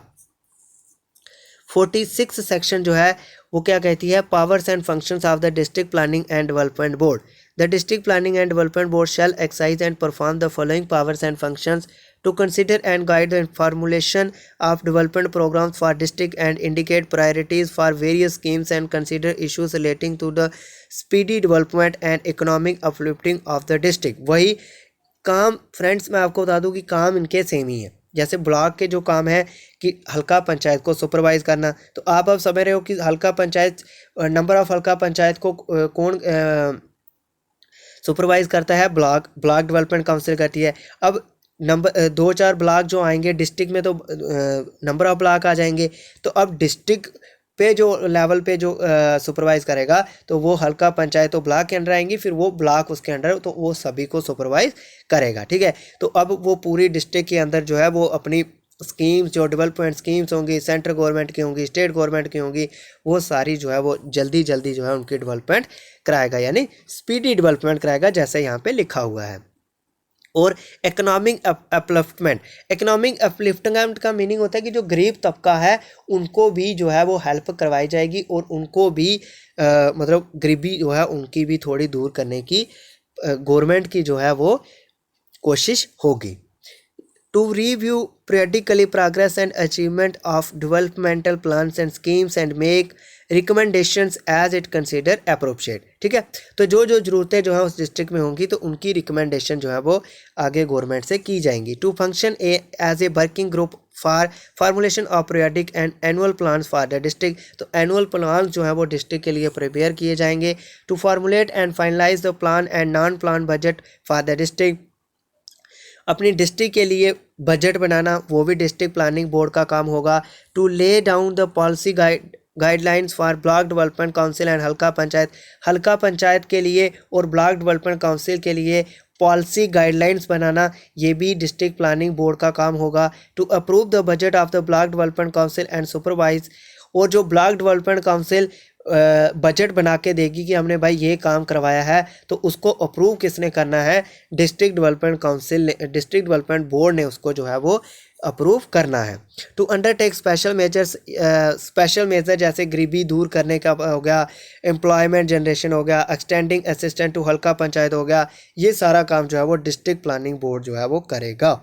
46 सेक्शन जो है वो क्या कहती है, powers and functions of the district planning and development board. The district planning and development board shall exercise and perform the following powers and functions: to consider and guide the formulation of development programs for district and indicate priorities for various schemes and consider issues relating to the speedy development and economic uplifting of the district। वही काम फ्रेंड्स मैं आपको बता दूं कि काम इनके सेम ही है। जैसे ब्लॉक के जो काम है कि हल्का पंचायत को सुपरवाइज करना, तो आप अब समझ रहे हो कि हल्का पंचायत नंबर ऑफ हल्का पंचायत को कौन सुपरवाइज करता है, ब्लॉक डेवलपमेंट काउंसिल करती है। अब नंबर 2-4 ब्लॉक जो आएंगे डिस्ट्रिक्ट में तो नंबर ऑफ ब्लॉक आ जाएंगे, तो अब डिस्ट्रिक्ट पे जो लेवल पे जो सुपरवाइज करेगा तो वो हल्का पंचायत तो ब्लॉक के अंडर आएंगी, फिर वो ब्लॉक उसके अंडर, तो वो सभी को सुपरवाइज करेगा, ठीक है। तो अब वो पूरी डिस्ट्रिक्ट के अंदर जो है वो अपनी स्कीम्स, जो डेवलपमेंट स्कीम्स होंगी, सेंट्रल गवर्नमेंट की होंगी, स्टेट गवर्नमेंट की होंगी, वो सारी जो है वो जल्दी जो है उनकी डेवलपमेंट कराएगा, यानी स्पीडी डेवलपमेंट कराएगा जैसे यहाँ पे लिखा हुआ है। और इकोनॉमिक अपलिफ्टमेंट का मीनिंग होता है कि जो गरीब तबका है उनको भी जो है वो हेल्प करवाई जाएगी और उनको भी मतलब गरीबी जो है उनकी भी थोड़ी दूर करने की गवर्नमेंट की जो है वो कोशिश होगी। To review periodically progress and achievement of developmental plans and schemes and make recommendations as it consider appropriate, ठीक है। तो जो ज़रूरतें जो है उस डिस्ट्रिक्ट में होंगी तो उनकी रिकमेंडेशन जो है वो आगे गवर्नमेंट से की जाएंगी। To function as a working group for formulation of periodic and annual plans for the district. तो एनुअल प्लान जो है वो डिस्ट्रिक्ट के लिए प्रिपेयर किए जाएंगे। To formulate and finalise the plan and non plan budget for the district. अपनी डिस्ट्रिक्ट के लिए बजट बनाना वो भी डिस्ट्रिक्ट प्लानिंग बोर्ड का काम होगा। To lay down the policy guidelines for block development council and halqa panchayat. हल्का पंचायत के लिए और ब्लॉक डेवलपमेंट काउंसिल के लिए पॉलिसी गाइडलाइंस बनाना ये भी डिस्ट्रिक्ट प्लानिंग बोर्ड का काम होगा। To approve the budget of the block development council and supervise. और जो ब्लॉक डेवलपमेंट काउंसिल बजट बना के देगी कि हमने भाई ये काम करवाया है, तो उसको अप्रूव किसने करना है? डिस्ट्रिक्ट डेवलपमेंट काउंसिल ने, डिस्ट्रिक्ट डेवलपमेंट बोर्ड ने उसको जो है वो अप्रूव करना है। To undertake special measures, special measure जैसे गरीबी दूर करने का हो गया, एम्प्लॉयमेंट जनरेशन हो गया, एक्सटेंडिंग असिस्टेंट टू हल्का पंचायत हो गया, ये सारा काम जो है वो डिस्ट्रिक्ट प्लानिंग बोर्ड जो है वो करेगा।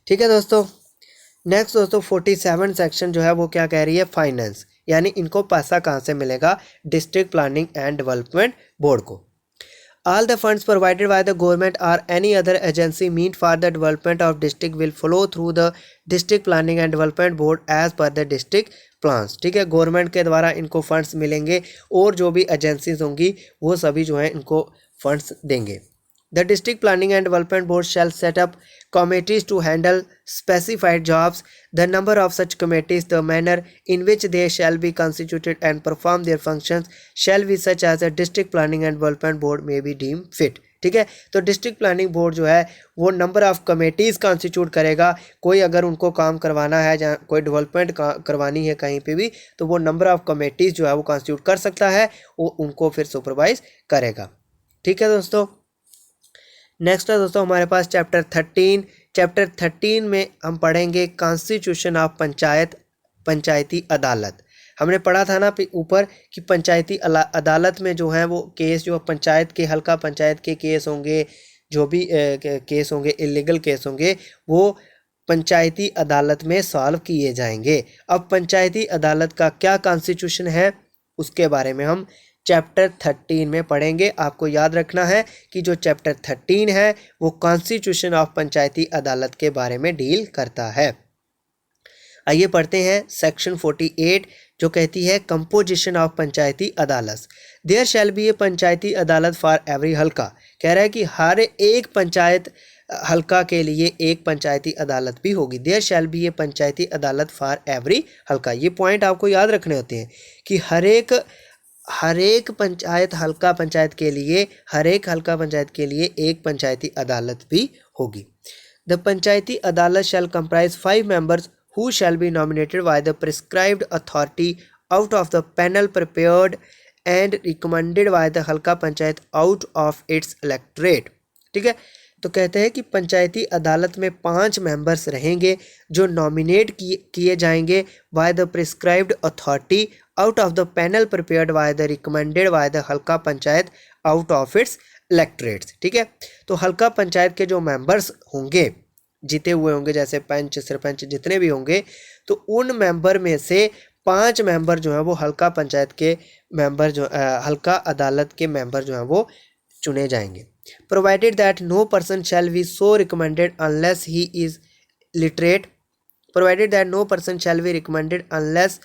ठीक है दोस्तों। नेक्स्ट दोस्तों 47 सेक्शन जो है वो क्या कह रही है? फाइनेंस, यानी इनको पैसा कहाँ से मिलेगा? District planning and development board को। All the funds provided by the government or any other agency meant for the development of district will flow through the district planning and development board as per the district plans। ठीक है, गवर्नमेंट के द्वारा इनको फंड्स मिलेंगे और जो भी एजेंसीज होंगी वो सभी जो है इनको फंड्स देंगे। The district planning and development board shall set up committees to handle specified jobs. The number of such committees, the manner in which they shall be constituted and perform their functions shall be such as a district planning and development board may be deemed fit। ठीक है, तो डिस्ट्रिक्ट प्लानिंग बोर्ड जो है वो नंबर ऑफ कमेटीज़ कॉन्स्टिट्यूट करेगा। कोई अगर उनको काम करवाना है, जहाँ कोई डेवलपमेंट करवानी है कहीं पे भी, तो वो नंबर ऑफ कमेटीज़ जो है वो कॉन्स्टिट्यूट कर सकता है, वो उनको फिर सुपरवाइज करेगा। ठीक है दोस्तों। नेक्स्ट है दोस्तों हमारे पास चैप्टर 13। चैप्टर 13 में हम पढ़ेंगे कॉन्स्टिट्यूशन ऑफ पंचायत, पंचायती अदालत। हमने पढ़ा था ना ऊपर कि पंचायती अदालत में जो है वो केस, जो पंचायत के, हल्का पंचायत के केस होंगे, जो भी केस होंगे, इलीगल केस होंगे, वो पंचायती अदालत में सॉल्व किए जाएंगे। अब पंचायती अदालत का क्या कॉन्स्टिट्यूशन है उसके बारे में हम चैप्टर 13 में पढ़ेंगे। आपको याद रखना है कि जो चैप्टर 13 है वो कॉन्स्टिट्यूशन ऑफ पंचायती अदालत के बारे में डील करता है। आइए पढ़ते हैं सेक्शन 48 जो कहती है कंपोजिशन ऑफ पंचायती अदालत। देयर शैल बी ए पंचायती अदालत फॉर एवरी हल्का। कह रहा है कि हर एक पंचायत हल्का के लिए एक पंचायती अदालत भी होगी। देयर शैल बी ए पंचायती अदालत फॉर एवरी हल्का। ये पॉइंट आपको याद रखने होते हैं कि हर एक पंचायत, हल्का पंचायत के लिए, हर एक हल्का पंचायत के लिए एक पंचायती अदालत भी होगी। The panchayati adalat shall comprise 5 members who shall be nominated by the prescribed authority out of the panel prepared and recommended by the हल्का panchayat out of its electorate। ठीक है, तो कहते हैं कि पंचायती अदालत में 5 मेंबर्स रहेंगे जो नॉमिनेट किए जाएंगे by the prescribed authority out of the panel prepared by the recommended by the हल्का panchayat out of its electorates। ठीक है, तो हल्का पंचायत के जो मेंबर्स होंगे, जीते हुए होंगे, जैसे पंच, सरपंच, जितने भी होंगे, तो उन मेंबर में से 5 मेंबर जो हैं वो हल्का पंचायत के मेंबर, जो हल्का अदालत के मेंबर जो हैं वो चुने जाएंगे। Provided that no person shall be so recommended unless he is literate. Provided that no person shall be recommended unless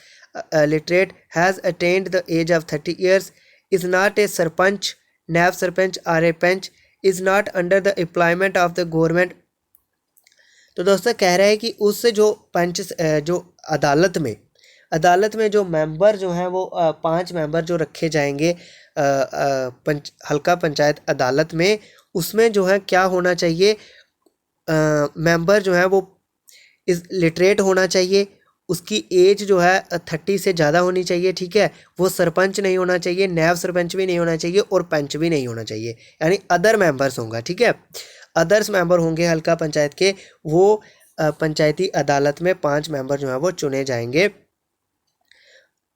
literate has attained the age of 30 years, is not a sarpanch, naib sarpanch और a panch, is not under the employment of the government. तो दोस्तों कह रहे हैं कि उससे जो पंच, जो अदालत में जो मेंबर जो हैं वो 5 मेंबर जो रखे जाएंगे हल्का पंचायत अदालत में, उसमें जो है क्या होना चाहिए? मेंबर जो है वो इस लिटरेट होना चाहिए, उसकी एज जो है 30 से ज़्यादा होनी चाहिए। ठीक है, वो सरपंच नहीं होना चाहिए, नायब सरपंच भी नहीं होना चाहिए और पंच भी नहीं होना चाहिए, यानी अदर मेंबर्स होंगे। ठीक है, अदर्स मेंबर होंगे हल्का पंचायत के, वो पंचायती अदालत में 5 मेंबर जो हैं वो चुने जाएंगे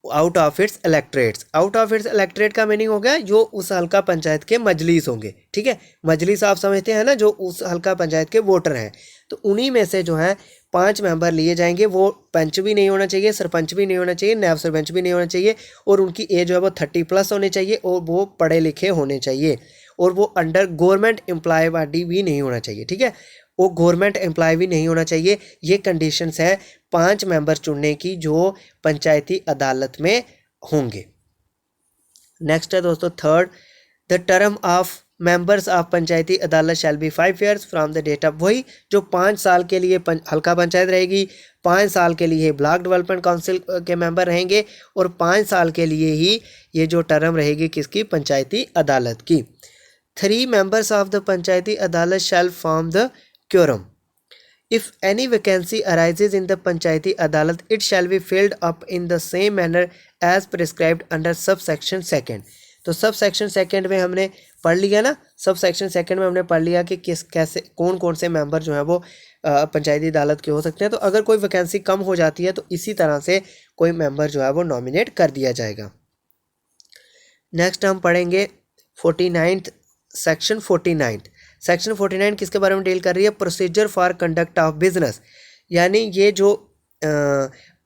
out of its electorates. Out of its electorate का मीनिंग हो गया जो उस हल्का पंचायत के मजलिस होंगे। ठीक है, मजलिस आप समझते हैं ना, जो उस हल्का पंचायत के वोटर हैं, तो उन्हीं में से जो है 5 मेंबर लिए जाएंगे। वो पंच भी नहीं होना चाहिए, सरपंच भी नहीं होना चाहिए, नायब सरपंच भी नहीं होना चाहिए, और उनकी एज जो है वो 30+ होनी चाहिए, और वो पढ़े लिखे होने चाहिए, और वो अंडर गवर्नमेंट एम्प्लॉय बॉडी भी नहीं होना चाहिए। ठीक है, वो गवर्नमेंट एम्प्लॉय भी नहीं होना चाहिए। ये कंडीशंस है 5 मेंबर चुनने की जो पंचायती अदालत में होंगे। नेक्स्ट है दोस्तों third, the term of members of panchayati adalat shall be 5 years from the date of, वही जो 5 साल के लिए हल्का पंचायत रहेगी, 5 साल के लिए ब्लॉक डेवलपमेंट काउंसिल के मेंबर रहेंगे और 5 साल के लिए ही ये जो टर्म रहेगी किसकी, पंचायती अदालत की। 3 members of the panchayati adalat shall form the quorum. If any vacancy arises in the panchayati adalat it shall be filled up in the same manner as prescribed under subsection second। तो सबसेक्शन सेकंड में हमने पढ़ लिया ना, सबसेक्शन सेकंड में हमने पढ़ लिया कि किस कैसे कौन कौन से मेंबर जो है वो पंचायती अदालत के हो सकते हैं। तो अगर कोई वैकेंसी कम हो जाती है तो इसी तरह से कोई मेंबर जो है वो नॉमिनेट कर दिया जाएगा। नेक्स्ट हम पढ़ेंगे 49th सेक्शन 49। सेक्शन 49 किसके बारे में डील कर रही है, procedure for conduct of business, यानी ये जो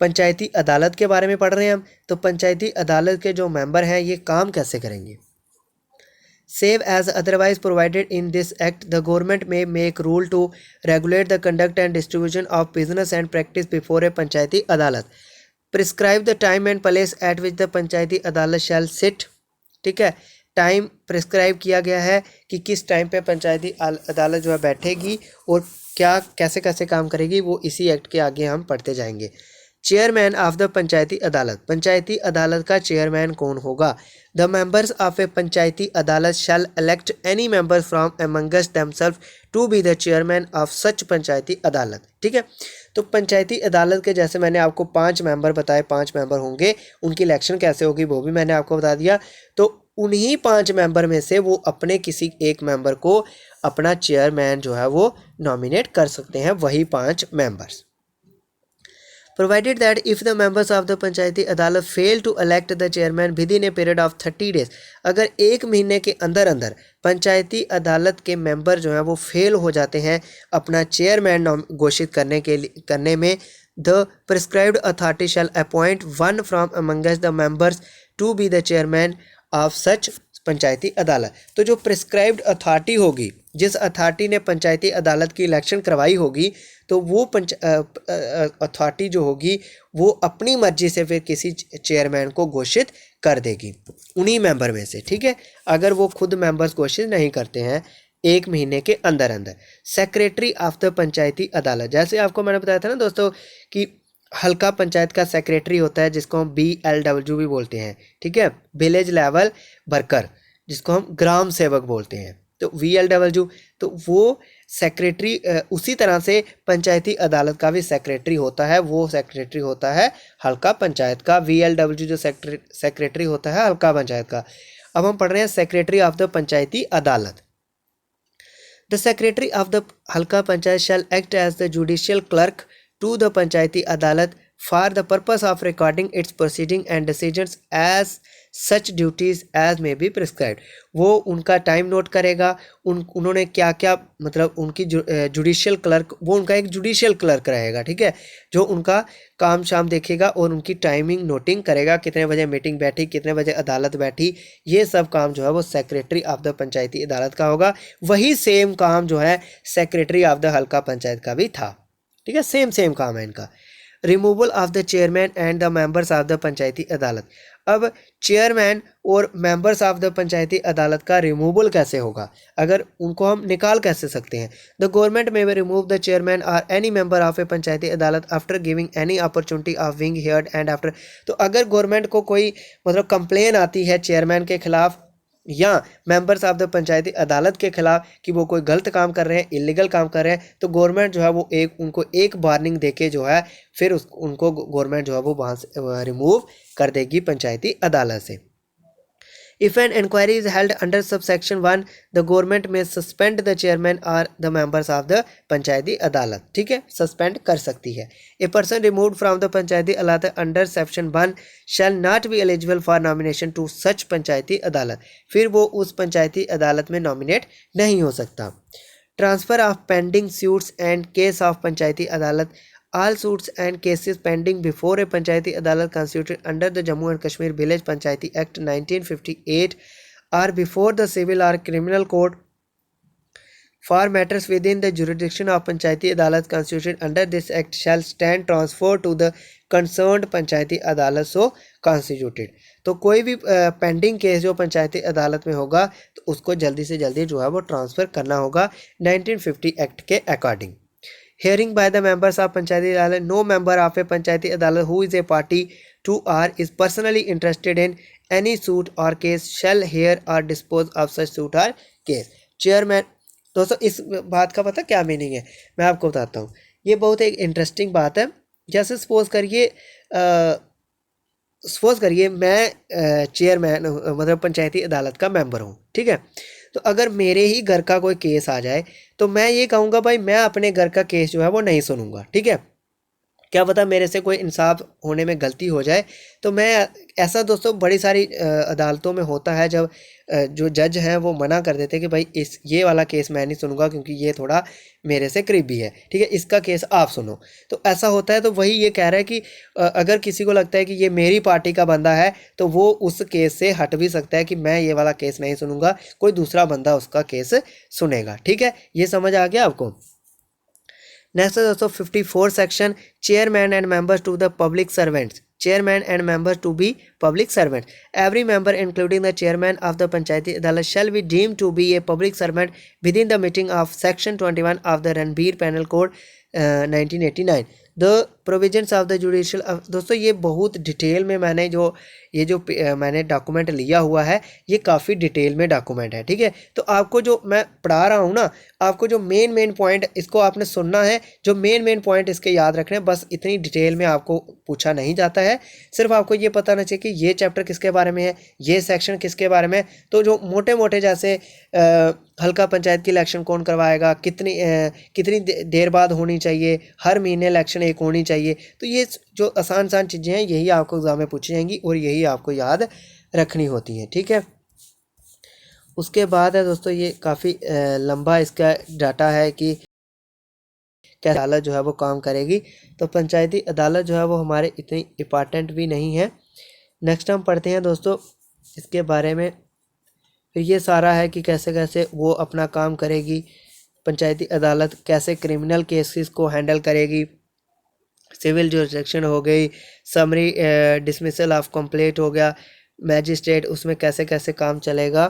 पंचायती अदालत के बारे में पढ़ रहे हैं हम। तो पंचायती अदालत के जो मेंबर हैं ये काम कैसे करेंगे। Save as otherwise provided in this act the government may make rule to regulate the conduct and distribution of business and practice before a panchayati adalat. Prescribe the time and place at which the panchayati adalat shall seat. ठीक है, टाइम प्रिस्क्राइब किया गया है कि किस टाइम पे पंचायती अदालत जो है बैठेगी और क्या कैसे कैसे काम करेगी, वो इसी एक्ट के आगे हम पढ़ते जाएंगे। चेयरमैन ऑफ द पंचायती अदालत, पंचायती अदालत का चेयरमैन कौन होगा। The members of a panchayati adalat shall elect any member from amongst themselves to be the chairman of such panchayati adalat. ठीक है, तो पंचायती अदालत के जैसे मैंने आपको 5 मेंबर बताए, 5 मेंबर होंगे, उनकी इलेक्शन कैसे होगी वो भी मैंने आपको बता दिया। तो उन्हीं 5 मेंबर में से वो अपने किसी एक मेंबर को अपना चेयरमैन जो है वो नॉमिनेट कर सकते हैं, वही 5 members. Provided that if the members of the panchayati adalat fail to elect the chairman within a period of 30 days, अगर 1 महीने के अंदर अंदर पंचायती अदालत के मेंबर जो हैं वो फेल हो जाते हैं अपना चेयरमैन घोषित करने में, the prescribed authority shall appoint one from amongst the members to be the chairman of such panchayati adalat. तो जो प्रिस्क्राइब्ड अथॉरिटी होगी, जिस अथॉरिटी ने पंचायती अदालत की इलेक्शन करवाई होगी, तो वो अथॉरिटी जो होगी वो अपनी मर्जी से फिर किसी चेयरमैन को घोषित कर देगी उन्हीं मेंबर में से। ठीक है, अगर वो खुद मेंबर्स घोषित नहीं करते हैं 1 महीने के अंदर अंदर। सेक्रेटरी ऑफ द पंचायती अदालत, जैसे आपको मैंने बताया था ना दोस्तों कि हल्का पंचायत का सेक्रेटरी होता है जिसको हम BLW भी बोलते हैं। ठीक है, विलेज लेवल वर्कर, जिसको हम ग्राम सेवक बोलते हैं, तो VLW। तो वो सेक्रेटरी उसी तरह से पंचायती अदालत का भी सेक्रेटरी होता है, वो सेक्रेटरी होता है हल्का पंचायत का। VLW जो सेक्रेटरी होता है हल्का पंचायत का। अब हम पढ़ रहे हैं सेक्रेटरी ऑफ द पंचायती अदालत। The secretary of the halqa panchayat shall act as the judicial clerk to the panchayati adalat for the purpose of recording its proceeding and decisions as such duties as may be prescribed। वो उनका टाइम नोट करेगा, उन्होंने क्या क्या, मतलब उनकी जुडिशियल क्लर्क, वो उनका एक जुडिशियल क्लर्क रहेगा। ठीक है, जो उनका काम शाम देखेगा और उनकी टाइमिंग नोटिंग करेगा, कितने बजे मीटिंग बैठी, कितने बजे अदालत बैठी, ये सब काम जो है वो सेक्रेटरी ऑफ द पंचायती अदालत का होगा। वही सेम काम जो है secretary of the halqa panchayat का भी था। ठीक है, सेम काम है इनका। Removal of the chairman and the members of the panchayati adalat. अब चेयरमैन और मेंबर्स ऑफ द पंचायती अदालत का रिमूवल कैसे होगा, अगर उनको हम निकाल कैसे सकते हैं। द गवर्नमेंट में रिमूव द चेयरमैन और any member of a panchayati अदालत after giving any opportunity of being heard and after. तो अगर गवर्नमेंट को कोई मतलब कंप्लेन आती है चेयरमैन के खिलाफ या मेंबर्स ऑफ द पंचायती अदालत के खिलाफ कि वो कोई गलत काम कर रहे हैं, इलीगल काम कर रहे हैं, तो गवर्नमेंट जो है वो उनको एक वार्निंग देके जो है फिर उनको गवर्नमेंट जो है वो वहाँ से रिमूव कर देगी पंचायती अदालत से। If an inquiry is held under subsection 1, the government may suspend the chairman or the members of the panchayati adalat. ठीक है, सस्पेंड कर सकती है। A person removed from the panchayati अदालत under section 1 shall not be eligible for nomination to such पंचायती अदालत। फिर वो उस पंचायती अदालत में नॉमिनेट नहीं हो सकता। Transfer of pending suits and case of panchayati adalat. All suits and cases pending before a पंचायती अदालत constituted under the Jammu and Kashmir Village Panchayati Act 1958 or before the civil or criminal court for matters with in the jurisdiction of panchayati adalat constitution under this act shall stand transfer to the concerned panchayati adalat so constituted. तो कोई भी पेंडिंग केस जो पंचायती अदालत में होगा तो उसको जल्दी से जल्दी जो है वो ट्रांसफ़र करना होगा 1950 एक्ट के according. Hearing by the members of panchayati adalat, no member of a panchayati adalat who is a party to or is personally interested in any suit or case shall hear or dispose of such suit or case. Chairman, दोस्तों इस बात का पता क्या मीनिंग है, मैं आपको बताता हूँ। ये बहुत एक इंटरेस्टिंग बात है। जैसे सपोज़ करिए मैं चेयरमैन मतलब पंचायती अदालत का मेंबर हूँ, ठीक है। तो अगर मेरे ही घर का कोई केस आ जाए तो मैं ये कहूँगा भाई मैं अपने घर का केस जो है वो नहीं सुनूंगा, ठीक है। क्या पता मेरे से कोई इंसाफ होने में गलती हो जाए तो मैं, ऐसा दोस्तों बड़ी सारी अदालतों में होता है जब जो जज हैं वो मना कर देते हैं कि भाई ये वाला केस मैं नहीं सुनूंगा क्योंकि ये थोड़ा मेरे से करीबी है, ठीक है, इसका केस आप सुनो। तो ऐसा होता है। तो वही ये कह रहा है कि अगर किसी को लगता है कि ये मेरी पार्टी का बंदा है तो वो उस केस से हट भी सकता है कि मैं ये वाला केस नहीं सुनूंगा, कोई दूसरा बंदा उसका केस सुनेगा, ठीक है। ये समझ आ गया आपको। नेक्स्ट है दोस्तों 54 section, chairman and members to the public servants, chairman and members to be public servants. Every member including the chairman of the Panchayati Adalat shall be deemed to be a public servant within the meaning of section 21 of the Ranbir Penal Code 1989. The provisions of the judicial, दोस्तों ये बहुत डिटेल में मैंने मैंने डॉक्यूमेंट लिया हुआ है, ये काफ़ी डिटेल में डॉक्यूमेंट है, ठीक है। तो आपको जो मैं पढ़ा रहा हूँ ना, आपको जो मेन पॉइंट इसको आपने सुनना है, जो मेन पॉइंट इसके याद रखने हैं। बस इतनी डिटेल में आपको पूछा नहीं जाता है, सिर्फ आपको ये पता ना चाहिए कि ये चैप्टर किसके बारे में है, ये सेक्शन किसके बारे में। तो जो मोटे मोटे जैसे हल्का पंचायत की इलेक्शन कौन करवाएगा, कितनी देर बाद होनी चाहिए, हर महीने इलेक्शन एक होनी चाहिए, तो ये जो आसान चीज़ें हैं यही आपको एग्ज़ाम में पूछी जाएंगी और यही आपको याद रखनी होती हैं, ठीक है। उसके बाद है दोस्तों ये काफ़ी लंबा इसका डाटा है कि क्या अदालत जो है वो काम करेगी। तो पंचायती अदालत जो है वो हमारे इतनी इम्पॉर्टेंट भी नहीं है। नेक्स्ट हम पढ़ते हैं दोस्तों इसके बारे में। फिर ये सारा है कि कैसे कैसे वो अपना काम करेगी, पंचायती अदालत कैसे क्रिमिनल केसेस को हैंडल करेगी, सिविल जुरिसडिक्शन हो गई, समरी डिसमिसल ऑफ कंप्लेंट हो गया, मैजिस्ट्रेट, उसमें कैसे कैसे काम चलेगा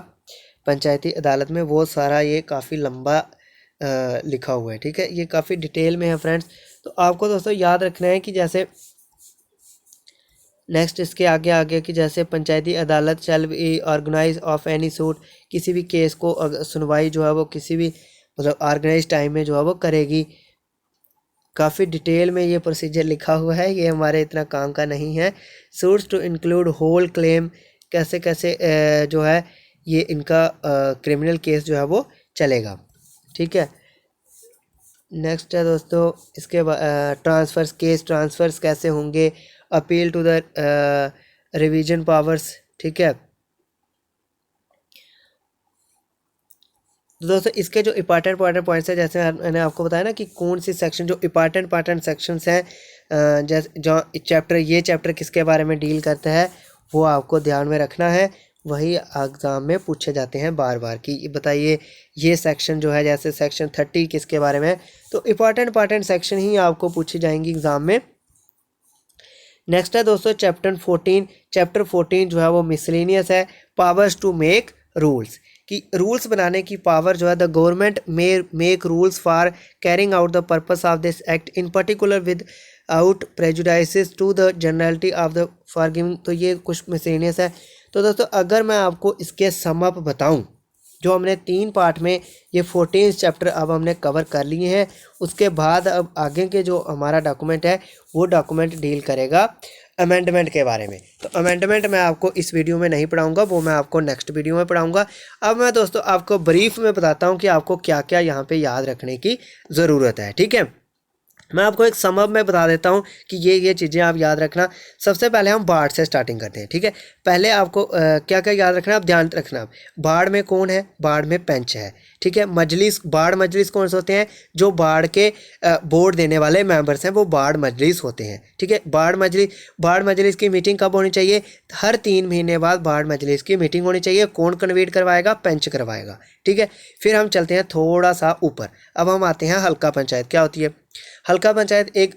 पंचायती अदालत में, वो सारा ये काफ़ी लंबा लिखा हुआ है, ठीक है। ये काफ़ी डिटेल में है फ्रेंड्स। तो आपको दोस्तों याद रखना है कि जैसे नेक्स्ट इसके आगे कि जैसे panchayati adalat shall be organise of any suit, किसी भी केस को सुनवाई जो है वो किसी भी मतलब ऑर्गेनाइज टाइम में जो है वो करेगी। काफ़ी डिटेल में ये प्रोसीजर लिखा हुआ है, ये हमारे इतना काम का नहीं है। Suits to include whole claim, कैसे कैसे जो है ये इनका क्रिमिनल केस जो है वो चलेगा, ठीक है। नेक्स्ट है दोस्तों इसके ट्रांसफ़र्स, केस ट्रांसफ़र्स कैसे होंगे, appeal to the revision powers, ठीक है। दोस्तों इसके जो इंपॉर्टेंट पॉइंट्स हैं, जैसे मैंने आपको बताया ना कि कौन सी सेक्शन जो इंपॉर्टेंट सेक्शंस हैं, जैसे जो ये चैप्टर किसके बारे में डील करता है वो आपको ध्यान में रखना है। वही एग्ज़ाम में पूछे जाते हैं बार बार कि बताइए ये सेक्शन जो है, जैसे सेक्शन 30 किसके बारे में है। तो इंपॉर्टेंट सेक्शन ही आपको पूछी जाएंगी एग्ज़ाम में। नेक्स्ट है दोस्तों चैप्टर 14 जो है वो मिसलेनियस है। पावर्स टू मेक रूल्स, कि रूल्स बनाने की पावर जो है, the government make rules for carrying out the purpose of this act in particular without prejudices to the generality of the foregoing. तो ये कुछ मिसलेनियस है। तो दोस्तों अगर मैं आपको इसके सम अप बताऊं, जो हमने 3 पार्ट में ये 14 चैप्टर अब हमने कवर कर लिए हैं, उसके बाद अब आगे के जो हमारा डॉक्यूमेंट है वो डॉक्यूमेंट डील करेगा अमेंडमेंट के बारे में। तो अमेंडमेंट मैं आपको इस वीडियो में नहीं पढ़ाऊंगा, वो मैं आपको नेक्स्ट वीडियो में पढ़ाऊंगा। अब मैं दोस्तों आपको ब्रीफ में बताता हूँ कि आपको क्या क्या यहाँ पे याद रखने की ज़रूरत है, ठीक है। मैं आपको एक समअप में बता देता हूँ कि ये चीज़ें आप याद रखना। सबसे पहले हम बाढ़ से स्टार्टिंग करते हैं, ठीक है। पहले आपको क्या क्या याद रखना है, आप ध्यान रखना। बाढ़ में कौन है, बाढ़ में पंच है, ठीक है। मजलिस, बाड़ मजलिस कौन से होते हैं? जो बाड़ के वोट देने वाले मेंबर्स हैं वो बाड़ मजलिस होते हैं, ठीक है। बाड़ मजलिस की मीटिंग कब होनी चाहिए? हर 3 महीने बाद बाड़ मजलिस की मीटिंग होनी चाहिए। कौन कन्वीन करवाएगा? पंच करवाएगा, ठीक है। फिर हम चलते हैं थोड़ा सा ऊपर, अब हम आते हैं हल्का पंचायत। क्या होती है हल्का पंचायत? एक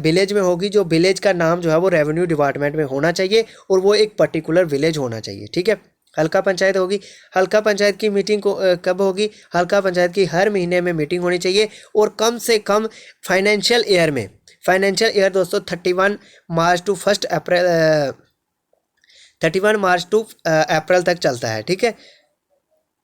विलेज में होगी, जो विलेज का नाम जो है वो रेवेन्यू डिपार्टमेंट में होना चाहिए और वो एक पर्टिकुलर विलेज होना चाहिए, ठीक है। हल्का पंचायत होगी। हल्का पंचायत की मीटिंग कब होगी? हल्का पंचायत की हर महीने में मीटिंग होनी चाहिए और कम से कम फाइनेंशियल ईयर में, फाइनेंशियल ईयर दोस्तों 31 मार्च टू 1 अप्रैल 31 मार्च टू अप्रैल तक चलता है, ठीक है।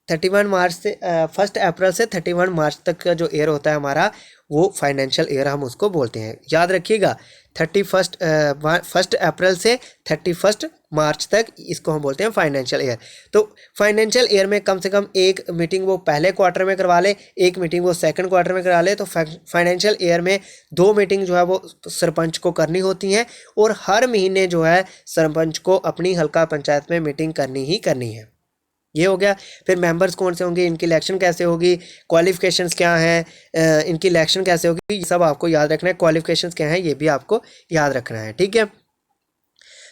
31 मार्च से 1 अप्रैल से 31 मार्च तक का जो ईयर होता है हमारा, वो फाइनेंशियल ईयर हम उसको बोलते हैं। याद रखिएगा, 1 अप्रैल से 31 मार्च तक इसको हम बोलते हैं फाइनेंशियल ईयर। तो फाइनेंशियल ईयर में कम से कम एक मीटिंग वो पहले क्वार्टर में करवा ले, एक मीटिंग वो सेकंड क्वार्टर में करा ले। तो फाइनेंशियल ईयर में 2 मीटिंग जो है वो सरपंच को करनी होती हैं और हर महीने जो है सरपंच को अपनी हल्का पंचायत में मीटिंग करनी ही करनी है। ये हो गया। फिर मेंबर्स कौन से होंगे, इनकी इलेक्शन कैसे होगी, क्वालिफिकेशंस क्या हैं, इनकी इलेक्शन कैसे होगी, ये सब आपको याद रखना है। क्वालिफिकेशंस क्या हैं ये भी आपको याद रखना है, ठीक है।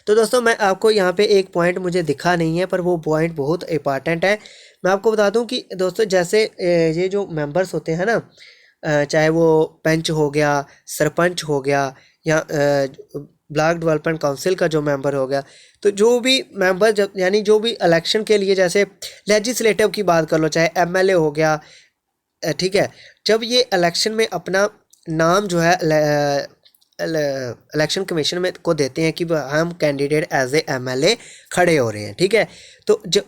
तो दोस्तों मैं आपको यहाँ पे एक पॉइंट मुझे दिखा नहीं है, पर वो पॉइंट बहुत इंपॉर्टेंट है। मैं आपको बता दूँ कि दोस्तों जैसे ये जो मेंबर्स होते हैं ना, चाहे वो पंच हो गया, सरपंच हो गया, या ब्लॉक डेवलपमेंट काउंसिल का जो मेंबर हो गया, तो जो भी मेंबर जब यानी जो भी इलेक्शन के लिए, जैसे लेजिस्लेटिव की बात कर लो, चाहे एमएलए हो गया, ठीक है। जब ये इलेक्शन में अपना नाम जो है इलेक्शन कमीशन में को देते हैं कि हम कैंडिडेट एज ए एमएलए खड़े हो रहे हैं, ठीक है। तो जब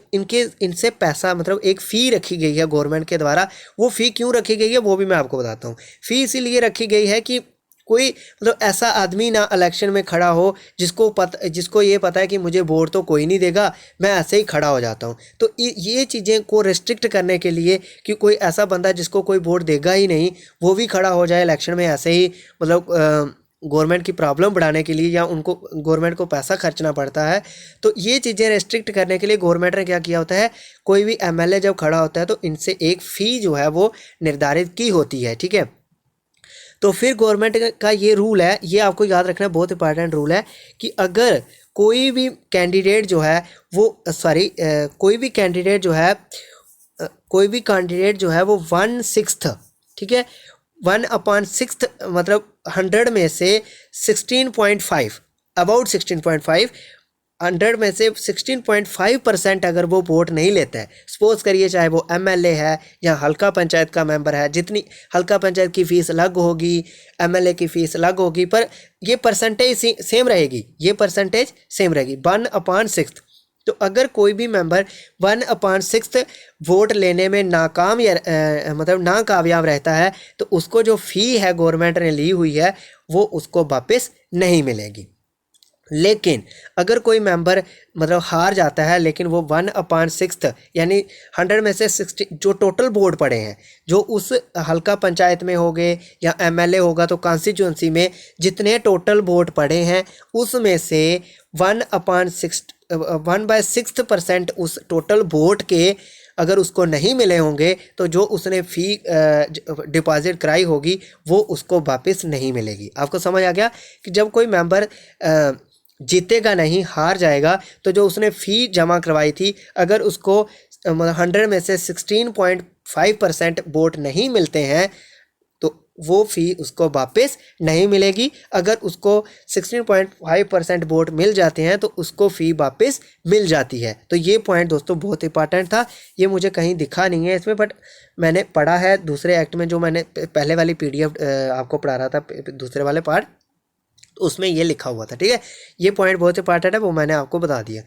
इनसे पैसा, मतलब एक फ़ी रखी गई है गवर्नमेंट के द्वारा। वो फ़ी क्यों रखी गई है वो भी मैं आपको बताता हूँ। फ़ी इसीलिए रखी गई है कि कोई मतलब ऐसा आदमी ना इलेक्शन में खड़ा हो जिसको ये पता है कि मुझे वोट तो कोई नहीं देगा, मैं ऐसे ही खड़ा हो जाता हूँ। तो ये चीज़ें को रिस्ट्रिक्ट करने के लिए कि कोई ऐसा बंदा जिसको कोई वोट देगा ही नहीं वो भी खड़ा हो जाए इलेक्शन में ऐसे ही, मतलब गवर्नमेंट की प्रॉब्लम बढ़ाने के लिए, या उनको गवर्नमेंट को पैसा खर्चना पड़ता है। तो ये चीज़ें रेस्ट्रिक्ट करने के लिए गवर्नमेंट ने क्या किया होता है, कोई भी एमएलए जब खड़ा होता है तो इनसे एक फ़ी जो है वो निर्धारित की होती है, ठीक है। तो फिर गवर्नमेंट का ये रूल है, ये आपको याद रखना, बहुत इंपॉर्टेंट रूल है कि अगर कोई भी कैंडिडेट जो है वो कोई भी कैंडिडेट जो है वो 1/6, ठीक है, 1/6 मतलब 100 में से 16.5, अबाउट 16.5, 100 में से 16.5% अगर वो वोट नहीं लेता है, सपोज करिए चाहे वो एमएलए है या हल्का पंचायत का मेंबर है, जितनी हल्का पंचायत की फ़ीस अलग होगी, एमएलए की फ़ीस अलग होगी, पर ये परसेंटेज सेम रहेगी, 1/6। तो अगर कोई भी मेंबर 1/6 वोट लेने में नाकाम या मतलब नाकामयाब रहता है तो उसको जो फ़ी है गवर्नमेंट ने ली हुई है वो उसको वापस नहीं मिलेगी। लेकिन अगर कोई मेंबर मतलब हार जाता है, लेकिन वो 1/6 यानी 100 में से 60 जो टोटल वोट पड़े हैं, जो उस हल्का पंचायत में हो गए या एमएलए होगा तो कॉन्स्टिट्यूंसी में जितने टोटल वोट पड़े हैं उसमें से 1/6% उस टोटल वोट के अगर उसको नहीं मिले होंगे तो जो उसने फ़ी डिपॉजिट कराई होगी वो उसको वापस नहीं मिलेगी। आपको समझ आ गया कि जब कोई मेंबर जीतेगा नहीं, हार जाएगा, तो जो उसने फ़ी जमा करवाई थी अगर उसको 100 में से 16.5% वोट नहीं मिलते हैं तो वो फ़ी उसको वापस नहीं मिलेगी। अगर उसको 16.5% वोट मिल जाते हैं तो उसको फ़ी वापस मिल जाती है। तो ये पॉइंट दोस्तों बहुत इंपॉर्टेंट था, ये मुझे कहीं दिखा नहीं है इसमें, बट मैंने पढ़ा है दूसरे एक्ट में, जो मैंने पहले वाली PDF आपको पढ़ा रहा था, दूसरे वाले पार्ट, उसमें ये लिखा हुआ था, ठीक है। ये पॉइंट बहुत इंपॉर्टेंट है, वो मैंने आपको बता दिया।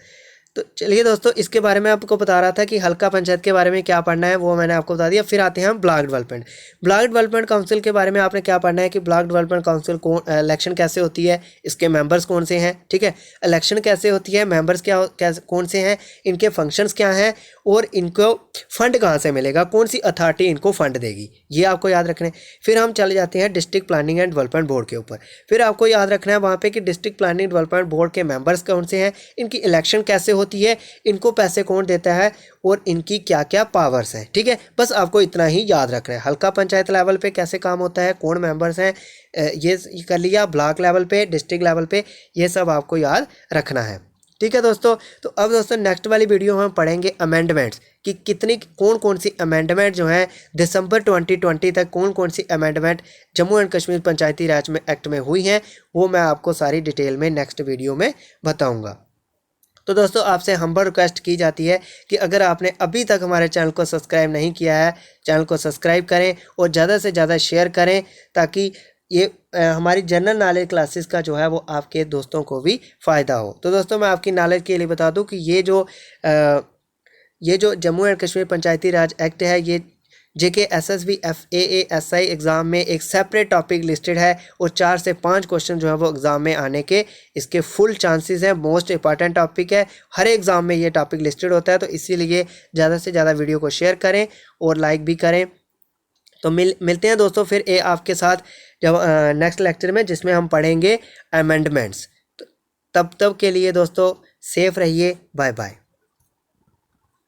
तो चलिए दोस्तों, इसके बारे में आपको बता रहा था कि हल्का पंचायत के बारे में क्या पढ़ना है वो मैंने आपको बता दिया। फिर आते हैं हम ब्लॉक डेवलपमेंट काउंसिल के बारे में आपने क्या पढ़ना है कि ब्लॉक डेवलपमेंट काउंसिल कौन, इलेक्शन कैसे होती है, इसके मेंबर्स कौन से हैं, ठीक है, इलेक्शन कैसे होती है, मेंबर्स कौन से हैं, इनके फंक्शंस क्या हैं और इनको फंड कहाँ से मिलेगा, कौन सी अथॉरिटी इनको फंड देगी, ये आपको याद रखना है। फिर हम चले जाते हैं district planning and development board के ऊपर। फिर आपको याद रखना है वहाँ पे कि डिस्ट्रिक्ट प्लानिंग डेवलपमेंट बोर्ड के मेंबर्स कौन से हैं, इनकी इलेक्शन कैसे होती है, इनको पैसे कौन देता है और इनकी क्या क्या पावर्स हैं। ठीक है, बस आपको इतना ही याद रखना है। हल्का पंचायत लेवल पे कैसे काम होता है, कौन मेंबर्स हैं, ये कर लिया। ब्लॉक लेवल पे, डिस्ट्रिक्ट लेवल पे, ये सब आपको याद रखना है। ठीक है दोस्तों, तो अब दोस्तों नेक्स्ट वाली वीडियो में हम पढ़ेंगे अमेंडमेंट्स कि कितनी कौन कौन सी अमेंडमेंट जो है दिसंबर 2020 तक कौन कौन सी अमेंडमेंट जम्मू एंड कश्मीर पंचायती राज में एक्ट में हुई हैं, वो मैं आपको सारी डिटेल में नेक्स्ट वीडियो में बताऊंगा। तो दोस्तों आपसे हम्बल रिक्वेस्ट की जाती है कि अगर आपने अभी तक हमारे चैनल को सब्सक्राइब नहीं किया है, चैनल को सब्सक्राइब करें और ज़्यादा से ज़्यादा शेयर करें, ताकि ये हमारी जनरल नॉलेज क्लासेस का जो है वो आपके दोस्तों को भी फ़ायदा हो। तो दोस्तों मैं आपकी नॉलेज के लिए बता दूं कि ये जो Jammu and Kashmir Panchayati Raj act है, ये JKSSB FAA SI एग्ज़ाम में एक सेपरेट टॉपिक लिस्टेड है और 4 से 5 क्वेश्चन जो है वो एग्ज़ाम में आने के इसके फुल चांसेस हैं। मोस्ट इंपॉर्टेंट टॉपिक है, हर एग्ज़ाम में ये टॉपिक लिस्टेड होता है। तो इसीलिए ज़्यादा से ज़्यादा वीडियो को शेयर करें और लाइक भी करें। तो मिलते हैं दोस्तों फिर आपके साथ जब नेक्स्ट लेक्चर में, जिसमें हम पढ़ेंगे अमेंडमेंट्स। तब के लिए दोस्तों सेफ रहिए, बाय बाय।